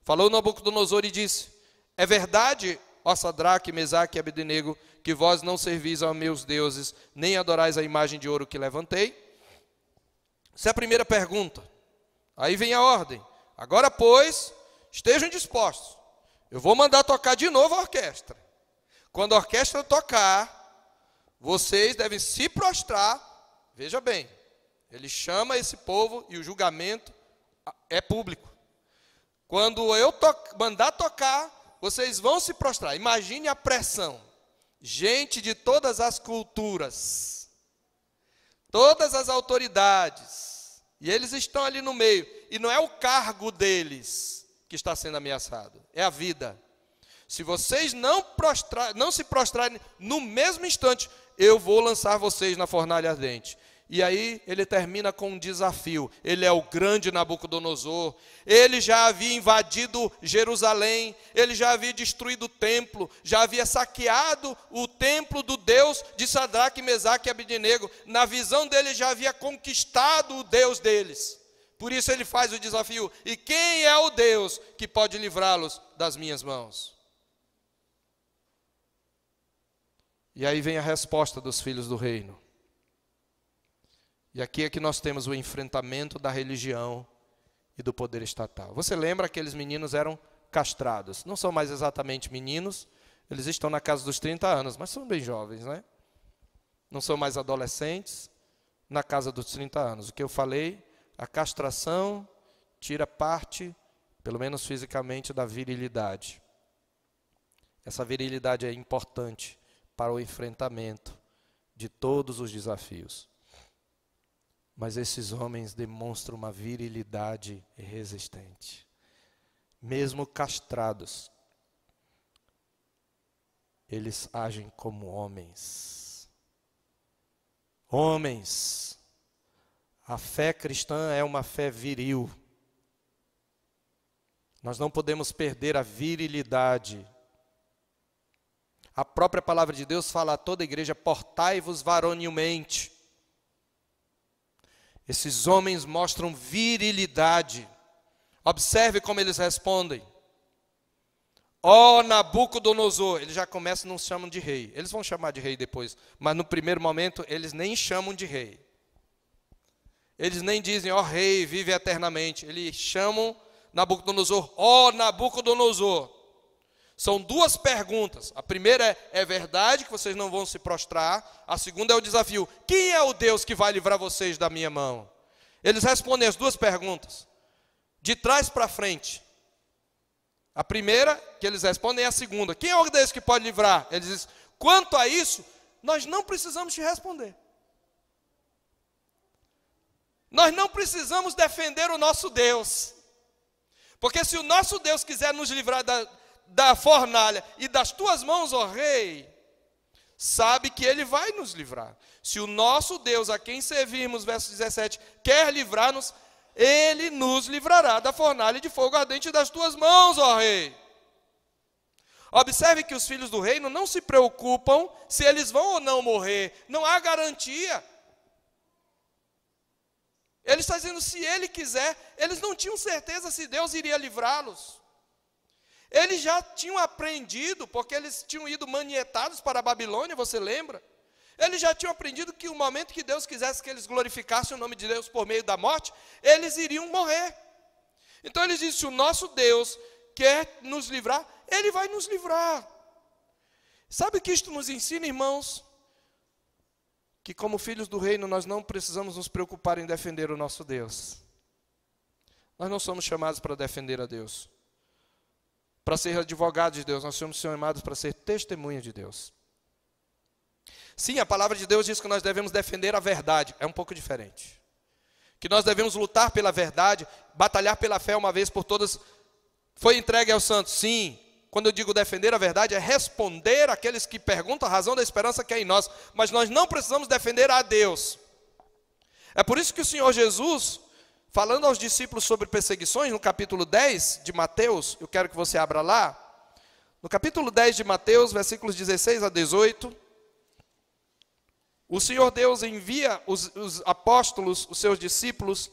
Falou Nabucodonosor e disse: é verdade, ó Sadraque, Mesaque e Abdenego, que vós não servis aos meus deuses, nem adorais a imagem de ouro que levantei? Essa é a primeira pergunta. Aí vem a ordem. Agora, pois, estejam dispostos. Eu vou mandar tocar de novo a orquestra. Quando a orquestra tocar, vocês devem se prostrar. Veja bem, ele chama esse povo e o julgamento é público. Quando eu mandar tocar, vocês vão se prostrar. Imagine a pressão. Gente de todas as culturas, todas as autoridades, e eles estão ali no meio. E não é o cargo deles que está sendo ameaçado, é a vida. Se vocês não se prostrarem no mesmo instante, eu vou lançar vocês na fornalha ardente. E aí ele termina com um desafio. Ele é o grande Nabucodonosor. Ele já havia invadido Jerusalém. Ele já havia destruído o templo. Já havia saqueado o templo do Deus de Sadraque, Mesaque e Abdenego. Na visão dele já havia conquistado o Deus deles. Por isso ele faz o desafio. E quem é o Deus que pode livrá-los das minhas mãos? E aí vem a resposta dos filhos do reino. E aqui é que nós temos o enfrentamento da religião e do poder estatal. Você lembra que aqueles meninos eram castrados? Não são mais exatamente meninos, eles estão na casa dos 30 anos, mas são bem jovens, né? Não são mais adolescentes, na casa dos 30 anos. O que eu falei, a castração tira parte, pelo menos fisicamente, da virilidade. Essa virilidade é importante para o enfrentamento de todos os desafios. Mas esses homens demonstram uma virilidade resistente. Mesmo castrados, eles agem como homens. Homens. A fé cristã é uma fé viril. Nós não podemos perder a virilidade. A própria palavra de Deus fala a toda a igreja: portai-vos varonilmente. Esses homens mostram virilidade. Observe como eles respondem. Ó Nabucodonosor, eles já começam, não chamam de rei. Eles vão chamar de rei depois, mas no primeiro momento eles nem chamam de rei. Eles nem dizem, ó rei, vive eternamente. Eles chamam Nabucodonosor, ó Nabucodonosor. São duas perguntas. A primeira é verdade que vocês não vão se prostrar? A segunda é o desafio: quem é o Deus que vai livrar vocês da minha mão? Eles respondem as duas perguntas, de trás para frente. A primeira que eles respondem é a segunda: quem é o Deus que pode livrar? Eles dizem, quanto a isso, nós não precisamos te responder. Nós não precisamos defender o nosso Deus. Porque se o nosso Deus quiser nos livrar da fornalha e das tuas mãos, ó rei, sabe que ele vai nos livrar. Se o nosso Deus, a quem servirmos, verso 17, quer livrar-nos, ele nos livrará da fornalha de fogo ardente das tuas mãos, ó rei. Observe que os filhos do reino não se preocupam se eles vão ou não morrer. Não há garantia. Ele está dizendo, se ele quiser, eles não tinham certeza se Deus iria livrá-los. Eles já tinham aprendido, porque eles tinham ido manietados para a Babilônia, você lembra? Eles já tinham aprendido que o momento que Deus quisesse que eles glorificassem o nome de Deus por meio da morte, eles iriam morrer. Então eles dizem, se o nosso Deus quer nos livrar, Ele vai nos livrar. Sabe o que isto nos ensina, irmãos? Que como filhos do reino, nós não precisamos nos preocupar em defender o nosso Deus. Nós não somos chamados para defender a Deus, para ser advogados de Deus. Nós somos chamados para ser testemunhas de Deus. Sim, a palavra de Deus diz que nós devemos defender a verdade. É um pouco diferente. Que nós devemos lutar pela verdade, batalhar pela fé uma vez por todas. Foi entregue aos santos? Sim. Quando eu digo defender a verdade, é responder àqueles que perguntam a razão da esperança que é em nós. Mas nós não precisamos defender a Deus. É por isso que o Senhor Jesus, falando aos discípulos sobre perseguições, no capítulo 10 de Mateus, eu quero que você abra lá. No capítulo 10 de Mateus, versículos 16 a 18, o Senhor Deus envia os apóstolos, os seus discípulos,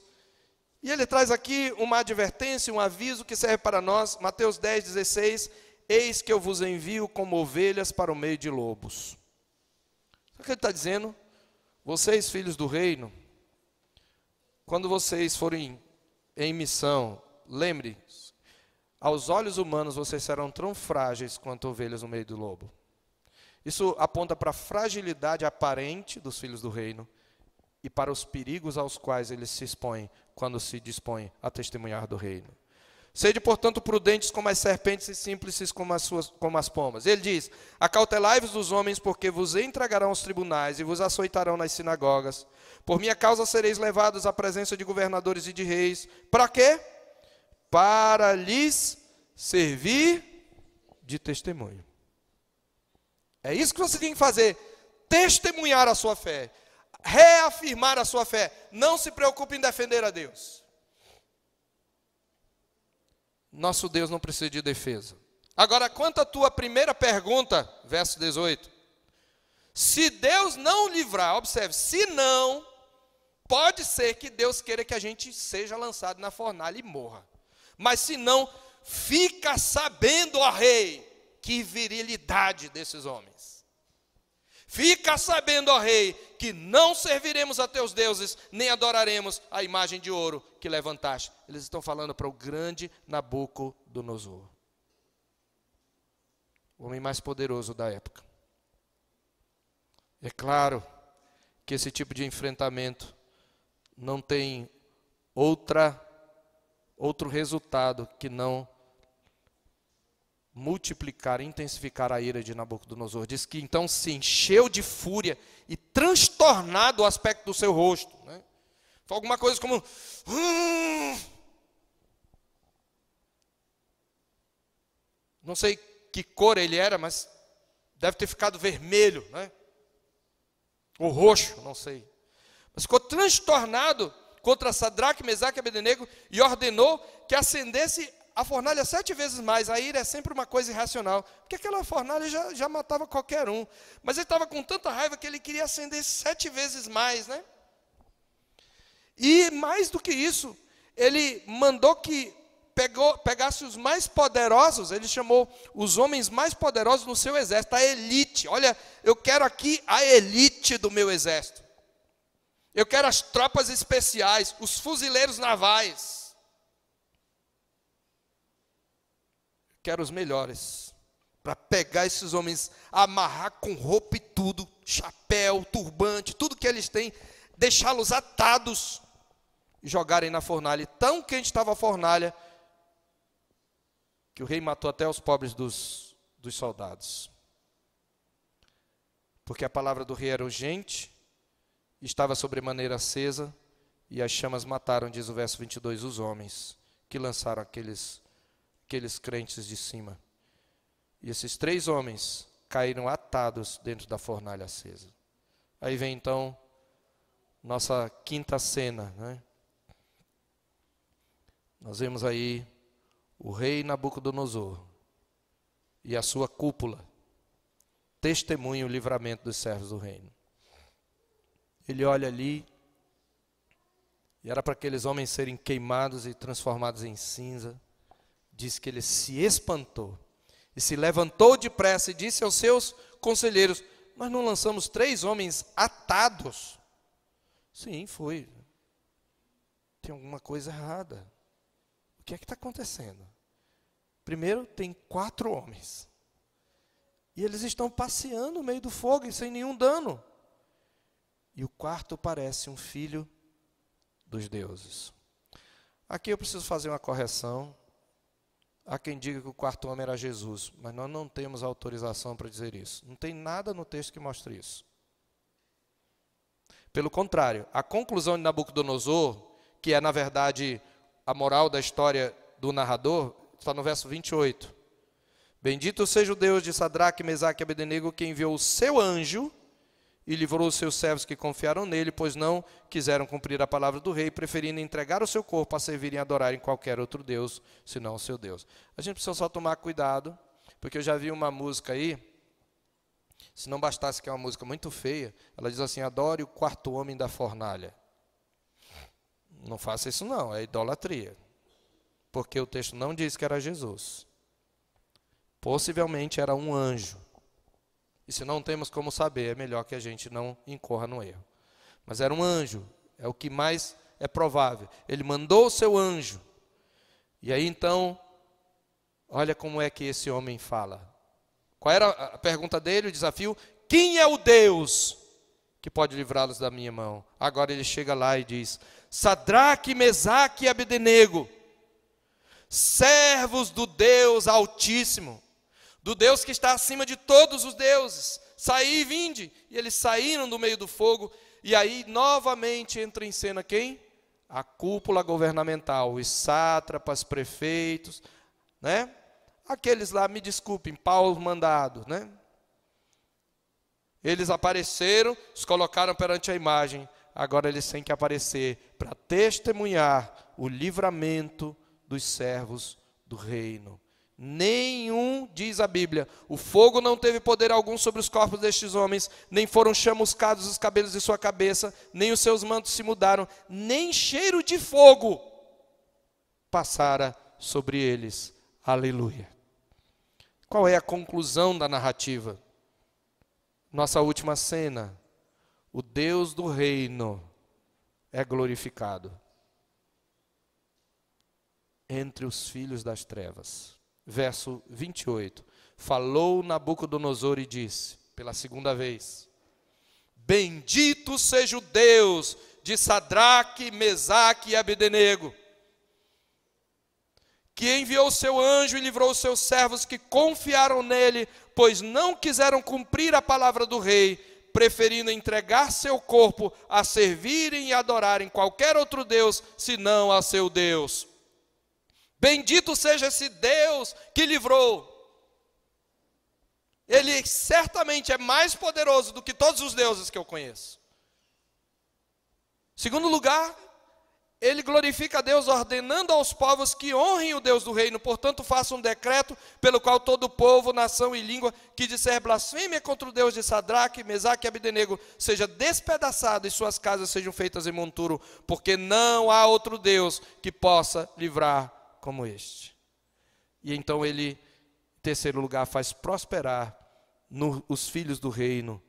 e ele traz aqui uma advertência, um aviso que serve para nós. Mateus 10, 16, eis que eu vos envio como ovelhas para o meio de lobos. Sabe o que ele está dizendo? Vocês, filhos do reino, quando vocês forem em missão, lembre, aos olhos humanos vocês serão tão frágeis quanto ovelhas no meio do lobo. Isso aponta para a fragilidade aparente dos filhos do reino e para os perigos aos quais eles se expõem quando se dispõem a testemunhar do reino. Sede, portanto, prudentes como as serpentes e simples como as pombas. Ele diz, acautelai-vos dos homens, porque vos entregarão aos tribunais e vos açoitarão nas sinagogas. Por minha causa sereis levados à presença de governadores e de reis. Para quê? Para lhes servir de testemunho. É isso que você tem que fazer, testemunhar a sua fé, reafirmar a sua fé. Não se preocupe em defender a Deus. Nosso Deus não precisa de defesa. Agora, quanto à tua primeira pergunta, verso 18. Se Deus não livrar, observe, se não, pode ser que Deus queira que a gente seja lançado na fornalha e morra. Mas se não, fica sabendo, ó rei, que virilidade desses homens. Fica sabendo, ó rei, que não serviremos a teus deuses, nem adoraremos a imagem de ouro que levantaste. Eles estão falando para o grande Nabucodonosor, o homem mais poderoso da época. É claro que esse tipo de enfrentamento não tem outro resultado que não multiplicar, intensificar a ira de Nabucodonosor. Diz que então se encheu de fúria e transtornado o aspecto do seu rosto. Né? Foi alguma coisa como... Não sei que cor ele era, mas deve ter ficado vermelho, né? Ou roxo, não sei. Mas ficou transtornado contra Sadraque, Mesaque e Abednego e ordenou que acendesse a fornalha 7 vezes mais. A ira é sempre uma coisa irracional, porque aquela fornalha já matava qualquer um. Mas ele estava com tanta raiva que ele queria acender 7 vezes mais, né? E mais do que isso, ele mandou que pegasse os mais poderosos, ele chamou os homens mais poderosos no seu exército, a elite. Olha, eu quero aqui a elite do meu exército. Eu quero as tropas especiais, os fuzileiros navais. Quero os melhores, para pegar esses homens, amarrar com roupa e tudo, chapéu, turbante, tudo que eles têm, deixá-los atados e jogarem na fornalha. E tão quente estava a fornalha, que o rei matou até os pobres dos soldados. Porque a palavra do rei era urgente, estava sobremaneira acesa, e as chamas mataram, diz o verso 22, os homens que lançaram aqueles crentes de cima. E esses 3 homens caíram atados dentro da fornalha acesa. Aí vem então nossa quinta cena, né? Nós vemos aí o rei Nabucodonosor e a sua cúpula testemunha o livramento dos servos do reino. Ele olha ali, e era para aqueles homens serem queimados e transformados em cinza. Diz que ele se espantou e se levantou depressa e disse aos seus conselheiros: nós não lançamos 3 homens atados? Sim, foi. Tem alguma coisa errada. O que é que está acontecendo? Primeiro, tem 4 homens. E eles estão passeando no meio do fogo e sem nenhum dano. E o quarto parece um filho dos deuses. Aqui eu preciso fazer uma correção. Há quem diga que o quarto homem era Jesus, mas nós não temos autorização para dizer isso. Não tem nada no texto que mostre isso. Pelo contrário, a conclusão de Nabucodonosor, que é na verdade a moral da história do narrador, está no verso 28. Bendito seja o Deus de Sadraque, Mesaque e Abednego, que enviou o seu anjo e livrou os seus servos que confiaram nele, pois não quiseram cumprir a palavra do rei, preferindo entregar o seu corpo a servirem e adorarem qualquer outro Deus, senão o seu Deus. A gente precisa só tomar cuidado, porque eu já vi uma música aí, se não bastasse que é uma música muito feia, ela diz assim: adore o quarto homem da fornalha. Não faça isso não, é idolatria. Porque o texto não diz que era Jesus. Possivelmente era um anjo. E se não temos como saber, é melhor que a gente não incorra no erro. Mas era um anjo, é o que mais é provável. Ele mandou o seu anjo. E aí então, olha como é que esse homem fala. Qual era a pergunta dele, o desafio? Quem é o Deus que pode livrá-los da minha mão? Agora ele chega lá e diz: Sadraque, Mesaque e Abednego, servos do Deus Altíssimo, do Deus que está acima de todos os deuses, saí e vinde. E eles saíram do meio do fogo, e aí novamente entra em cena quem? A cúpula governamental, os sátrapas, prefeitos, né? Aqueles lá, me desculpem, Paulo mandado, né? Eles apareceram, os colocaram perante a imagem, agora eles têm que aparecer para testemunhar o livramento dos servos do reino. Nenhum, diz a Bíblia, o fogo não teve poder algum sobre os corpos destes homens, nem foram chamuscados os cabelos de sua cabeça, nem os seus mantos se mudaram, nem cheiro de fogo passara sobre eles. Aleluia. Qual é a conclusão da narrativa? Nossa última cena. O Deus do reino é glorificado entre os filhos das trevas. Verso 28. Falou Nabucodonosor e disse, pela segunda vez: bendito seja o Deus de Sadraque, Mesaque e Abednego, que enviou o seu anjo e livrou os seus servos que confiaram nele, pois não quiseram cumprir a palavra do rei, preferindo entregar seu corpo a servirem e adorarem qualquer outro Deus, senão a seu Deus. Bendito seja esse Deus que livrou. Ele certamente é mais poderoso do que todos os deuses que eu conheço. Segundo lugar, ele glorifica a Deus ordenando aos povos que honrem o Deus do reino. Portanto, faça um decreto pelo qual todo povo, nação e língua que disser blasfêmia contra o Deus de Sadraque, Mesaque e Abednego seja despedaçado e suas casas sejam feitas em monturo, porque não há outro Deus que possa livrar como este. E então ele, em terceiro lugar, faz prosperar os filhos do reino,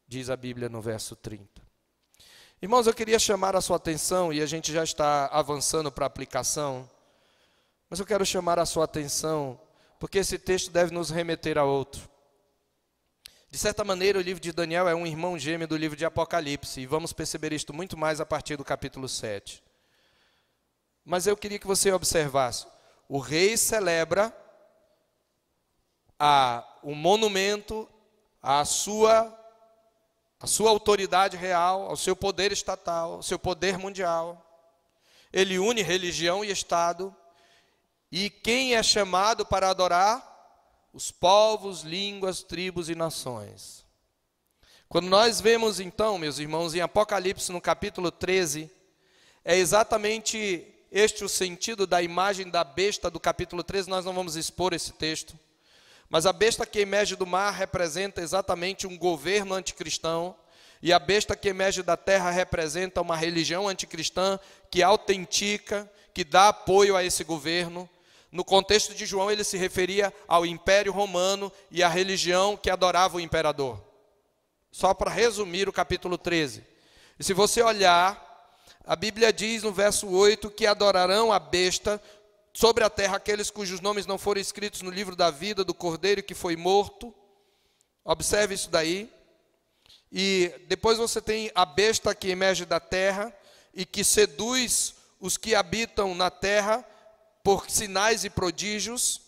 diz a Bíblia no verso 30. Irmãos, eu queria chamar a sua atenção, e a gente já está avançando para a aplicação, mas eu quero chamar a sua atenção, porque esse texto deve nos remeter a outro. De certa maneira, o livro de Daniel é um irmão gêmeo do livro de Apocalipse, e vamos perceber isto muito mais a partir do capítulo 7. Mas eu queria que você observasse, o rei celebra o monumento à sua autoridade real, ao seu poder estatal, ao seu poder mundial. Ele une religião e Estado. E quem é chamado para adorar? Os povos, línguas, tribos e nações. Quando nós vemos então, meus irmãos, em Apocalipse, no capítulo 13, é exatamente este o sentido da imagem da besta do capítulo 13, nós não vamos expor esse texto. Mas a besta que emerge do mar representa exatamente um governo anticristão, e a besta que emerge da terra representa uma religião anticristã que autentica, que dá apoio a esse governo. No contexto de João, ele se referia ao Império Romano e à religião que adorava o imperador. Só para resumir o capítulo 13. E se você olhar, a Bíblia diz no verso 8 que adorarão a besta sobre a terra aqueles cujos nomes não foram escritos no livro da vida do Cordeiro que foi morto. Observe isso daí. E depois você tem a besta que emerge da terra e que seduz os que habitam na terra por sinais e prodígios.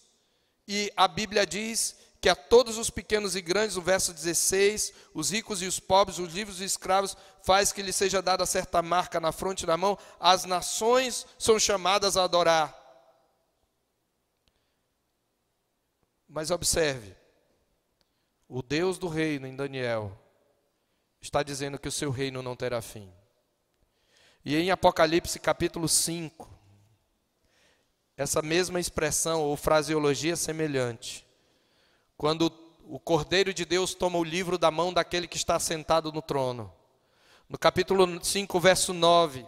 E a Bíblia diz que a todos os pequenos e grandes, no verso 16, os ricos e os pobres, os livres e os escravos, faz que lhe seja dada certa marca na fronte e na mão. As nações são chamadas a adorar. Mas observe, o Deus do reino em Daniel está dizendo que o seu reino não terá fim. E em Apocalipse capítulo 5, essa mesma expressão ou fraseologia semelhante, quando o Cordeiro de Deus toma o livro da mão daquele que está sentado no trono. No capítulo 5, verso 9,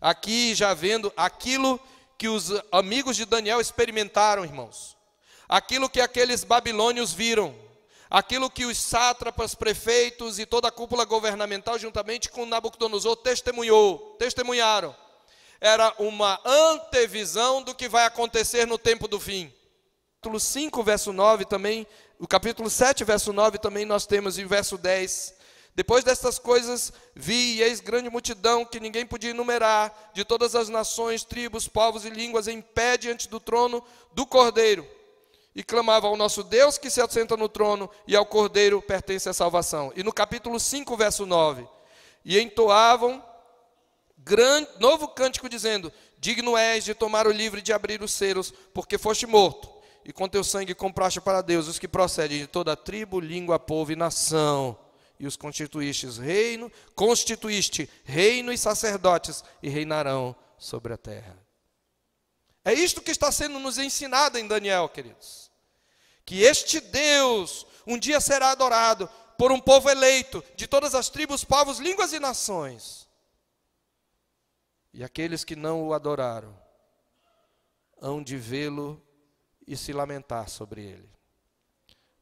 aqui já vendo aquilo que os amigos de Daniel experimentaram, irmãos, aquilo que aqueles babilônios viram, aquilo que os sátrapas, prefeitos e toda a cúpula governamental, juntamente com Nabucodonosor, testemunharam. Era uma antevisão do que vai acontecer no tempo do fim. Capítulo 5, verso 9 também, o capítulo 7, verso 9 também nós temos em verso 10. Depois destas coisas, vi e eis grande multidão que ninguém podia enumerar, de todas as nações, tribos, povos e línguas, em pé diante do trono do Cordeiro. E clamava ao nosso Deus que se assenta no trono, e ao Cordeiro pertence a salvação. E no capítulo 5, verso 9, e entoavam novo cântico dizendo, digno és de tomar o livro e de abrir os selos, porque foste morto, e com teu sangue compraste para Deus os que procedem de toda tribo, língua, povo e nação, e os constituíste reino e sacerdotes, e reinarão sobre a terra. É isto que está sendo nos ensinado em Daniel, queridos. Que este Deus um dia será adorado por um povo eleito de todas as tribos, povos, línguas e nações. E aqueles que não o adoraram hão de vê-lo e se lamentar sobre ele.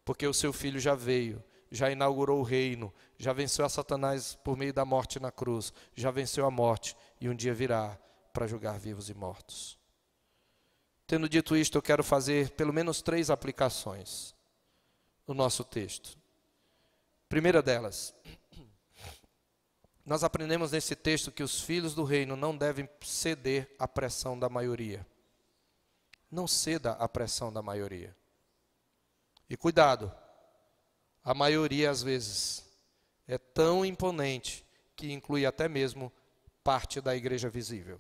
Porque o seu filho já veio, já inaugurou o reino, já venceu a Satanás por meio da morte na cruz, já venceu a morte e um dia virá para julgar vivos e mortos. Tendo dito isto, eu quero fazer pelo menos 3 aplicações no nosso texto. Primeira delas, nós aprendemos nesse texto que os filhos do reino não devem ceder à pressão da maioria. Não ceda à pressão da maioria. E cuidado, a maioria às vezes é tão imponente que inclui até mesmo parte da igreja visível.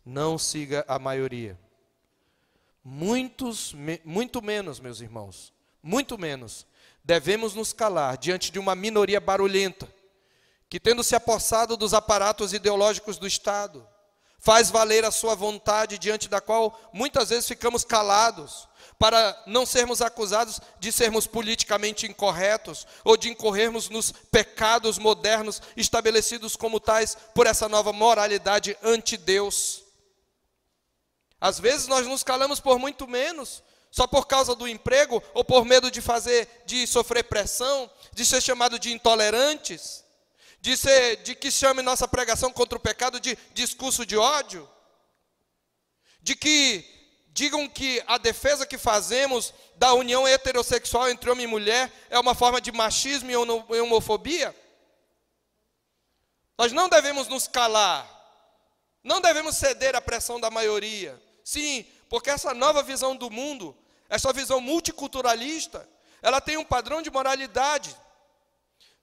Não siga a maioria. Muito menos, meus irmãos, muito menos, devemos nos calar diante de uma minoria barulhenta, que tendo se apossado dos aparatos ideológicos do Estado, faz valer a sua vontade, diante da qual muitas vezes ficamos calados, para não sermos acusados de sermos politicamente incorretos, ou de incorrermos nos pecados modernos, estabelecidos como tais por essa nova moralidade anti-Deus. Às vezes nós nos calamos por muito menos, só por causa do emprego, ou por medo de sofrer pressão, de ser chamado de intolerantes, de que chame nossa pregação contra o pecado de discurso de ódio, de que digam que a defesa que fazemos da união heterossexual entre homem e mulher é uma forma de machismo e homofobia. Nós não devemos nos calar, não devemos ceder à pressão da maioria. Sim, porque essa nova visão do mundo, essa visão multiculturalista, ela tem um padrão de moralidade.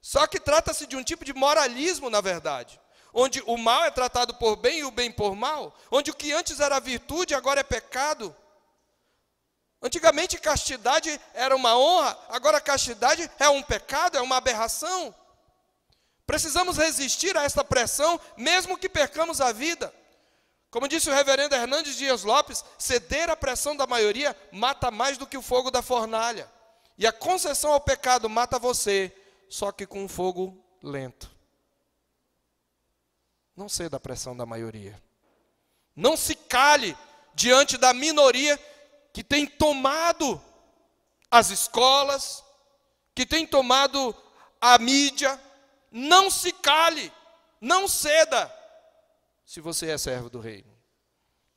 Só que trata-se de um tipo de moralismo, na verdade, onde o mal é tratado por bem e o bem por mal, onde o que antes era virtude agora é pecado. Antigamente castidade era uma honra, agora castidade é um pecado, é uma aberração. Precisamos resistir a esta pressão, mesmo que percamos a vida. Como disse o reverendo Hernandes Dias Lopes, ceder à pressão da maioria mata mais do que o fogo da fornalha. E a concessão ao pecado mata você, só que com um fogo lento. Não ceda à pressão da maioria. Não se cale diante da minoria que tem tomado as escolas, que tem tomado a mídia. Não se cale, não ceda, se você é servo do reino.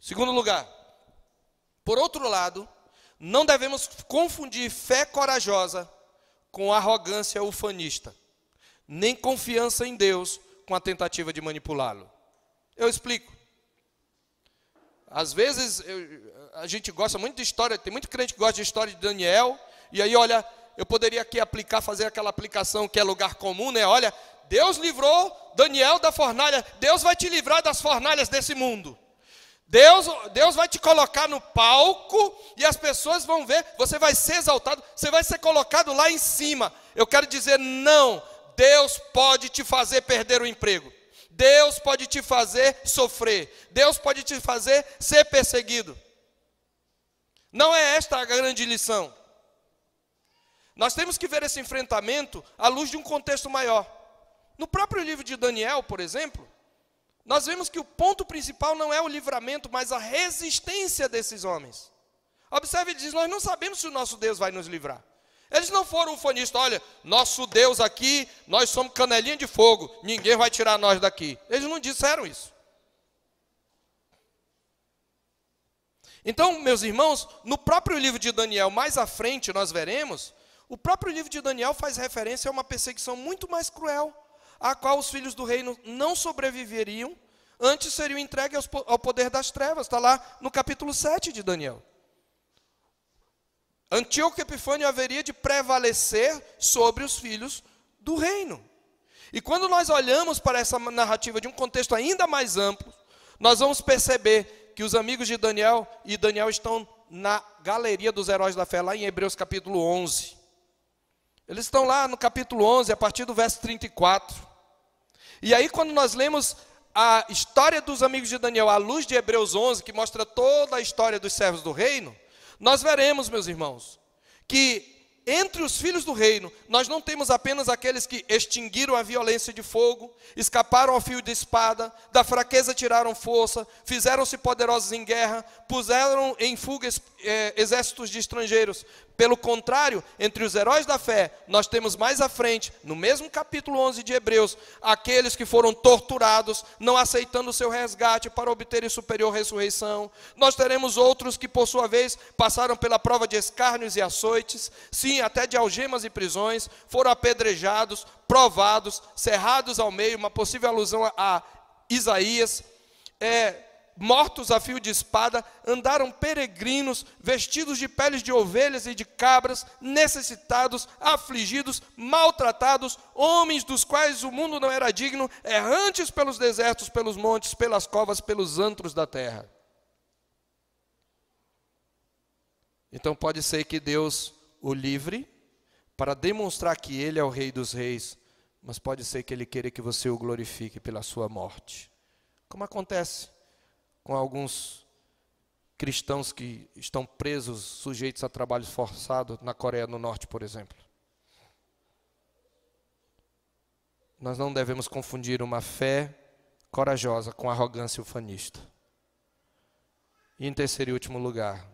Segundo lugar, por outro lado, não devemos confundir fé corajosa com arrogância ufanista, nem confiança em Deus com a tentativa de manipulá-lo. Eu explico. Às vezes, a gente gosta muito de história, tem muito crente que gosta de história de Daniel, e aí, olha, eu poderia aqui fazer aquela aplicação que é lugar comum, né? Olha, Deus livrou Daniel da fornalha, Deus vai te livrar das fornalhas desse mundo. Deus vai te colocar no palco e as pessoas vão ver, você vai ser exaltado, você vai ser colocado lá em cima. Eu quero dizer, não, Deus pode te fazer perder o emprego. Deus pode te fazer sofrer. Deus pode te fazer ser perseguido. Não é esta a grande lição. Nós temos que ver esse enfrentamento à luz de um contexto maior. No próprio livro de Daniel, por exemplo, nós vemos que o ponto principal não é o livramento, mas a resistência desses homens. Observe, ele diz, nós não sabemos se o nosso Deus vai nos livrar. Eles não foram ufanistas, olha, nosso Deus aqui, nós somos canelinha de fogo, ninguém vai tirar nós daqui. Eles não disseram isso. Então, meus irmãos, no próprio livro de Daniel, mais à frente nós veremos, o próprio livro de Daniel faz referência a uma perseguição muito mais cruel, a qual os filhos do reino não sobreviveriam, antes seriam entregues ao poder das trevas. Está lá no capítulo 7 de Daniel. Antíoco Epifânio haveria de prevalecer sobre os filhos do reino. E quando nós olhamos para essa narrativa de um contexto ainda mais amplo, nós vamos perceber que os amigos de Daniel e Daniel estão na galeria dos heróis da fé, lá em Hebreus capítulo 11. Eles estão lá no capítulo 11, a partir do verso 34. E aí quando nós lemos a história dos amigos de Daniel à luz de Hebreus 11, que mostra toda a história dos servos do reino, nós veremos, meus irmãos, que entre os filhos do reino, nós não temos apenas aqueles que extinguiram a violência de fogo, escaparam ao fio de espada, da fraqueza tiraram força, fizeram-se poderosos em guerra, puseram em fuga exércitos de estrangeiros. Pelo contrário, entre os heróis da fé, nós temos mais à frente, no mesmo capítulo 11 de Hebreus, aqueles que foram torturados, não aceitando o seu resgate para obterem superior ressurreição. Nós teremos outros que, por sua vez, passaram pela prova de escárnios e açoites, sim, até de algemas e prisões, foram apedrejados, provados, cerrados ao meio, uma possível alusão a Isaías, mortos a fio de espada, andaram peregrinos, vestidos de peles de ovelhas e de cabras, necessitados, afligidos, maltratados, homens dos quais o mundo não era digno, errantes pelos desertos, pelos montes, pelas covas, pelos antros da terra. Então pode ser que Deus o livre para demonstrar que Ele é o Rei dos Reis, mas pode ser que Ele queira que você o glorifique pela sua morte. Como acontece com alguns cristãos que estão presos, sujeitos a trabalho forçado na Coreia do Norte, por exemplo. Nós não devemos confundir uma fé corajosa com arrogância ufanista. E em terceiro e último lugar,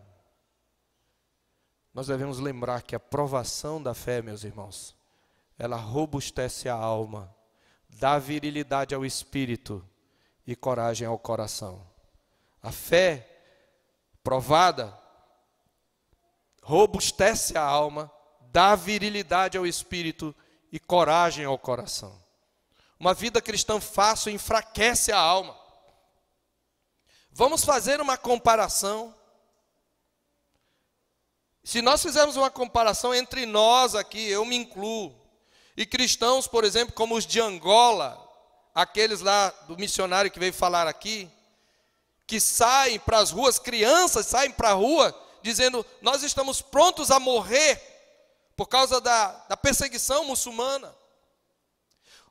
nós devemos lembrar que a provação da fé, meus irmãos, ela robustece a alma, dá virilidade ao espírito e coragem ao coração. A fé provada robustece a alma, dá virilidade ao espírito e coragem ao coração. Uma vida cristã fácil enfraquece a alma. Vamos fazer uma comparação. Se nós fizermos uma comparação entre nós aqui, eu me incluo, e cristãos, por exemplo, como os de Angola, aqueles lá do missionário que veio falar aqui, que saem para as ruas, crianças saem para a rua, dizendo, nós estamos prontos a morrer por causa da perseguição muçulmana.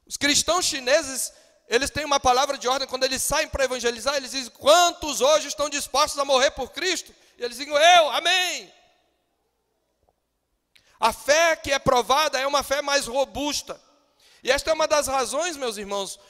Os cristãos chineses eles têm uma palavra de ordem, quando eles saem para evangelizar, eles dizem: quantos hoje estão dispostos a morrer por Cristo? E eles dizem: eu, amém. A fé que é provada é uma fé mais robusta. E esta é uma das razões, meus irmãos,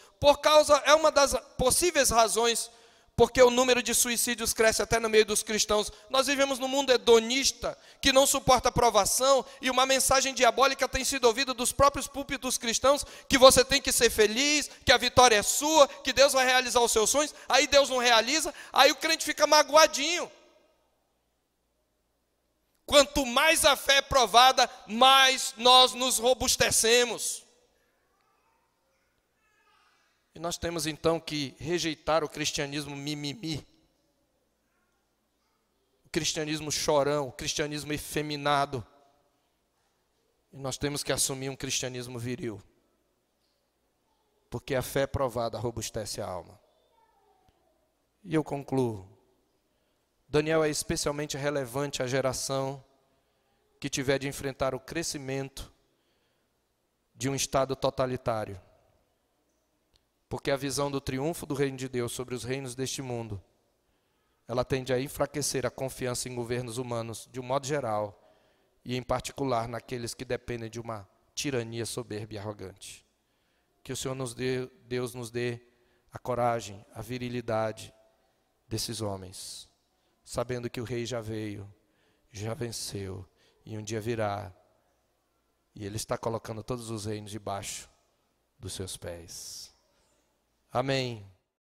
é uma das possíveis razões porque o número de suicídios cresce até no meio dos cristãos. Nós vivemos num mundo hedonista, que não suporta provação, e uma mensagem diabólica tem sido ouvida dos próprios púlpitos cristãos, que você tem que ser feliz, que a vitória é sua, que Deus vai realizar os seus sonhos. Aí Deus não realiza, aí o crente fica magoadinho. Quanto mais a fé é provada, mais nós nos robustecemos. E nós temos então que rejeitar o cristianismo mimimi, o cristianismo chorão, o cristianismo efeminado. E nós temos que assumir um cristianismo viril, porque a fé provada robustece a alma. E eu concluo. Daniel é especialmente relevante à geração que tiver de enfrentar o crescimento de um Estado totalitário. Porque a visão do triunfo do reino de Deus sobre os reinos deste mundo, ela tende a enfraquecer a confiança em governos humanos, de um modo geral, e em particular naqueles que dependem de uma tirania soberba e arrogante. Que o Senhor Deus nos dê a coragem, a virilidade desses homens, sabendo que o rei já veio, já venceu, e um dia virá, e ele está colocando todos os reinos debaixo dos seus pés. Amém.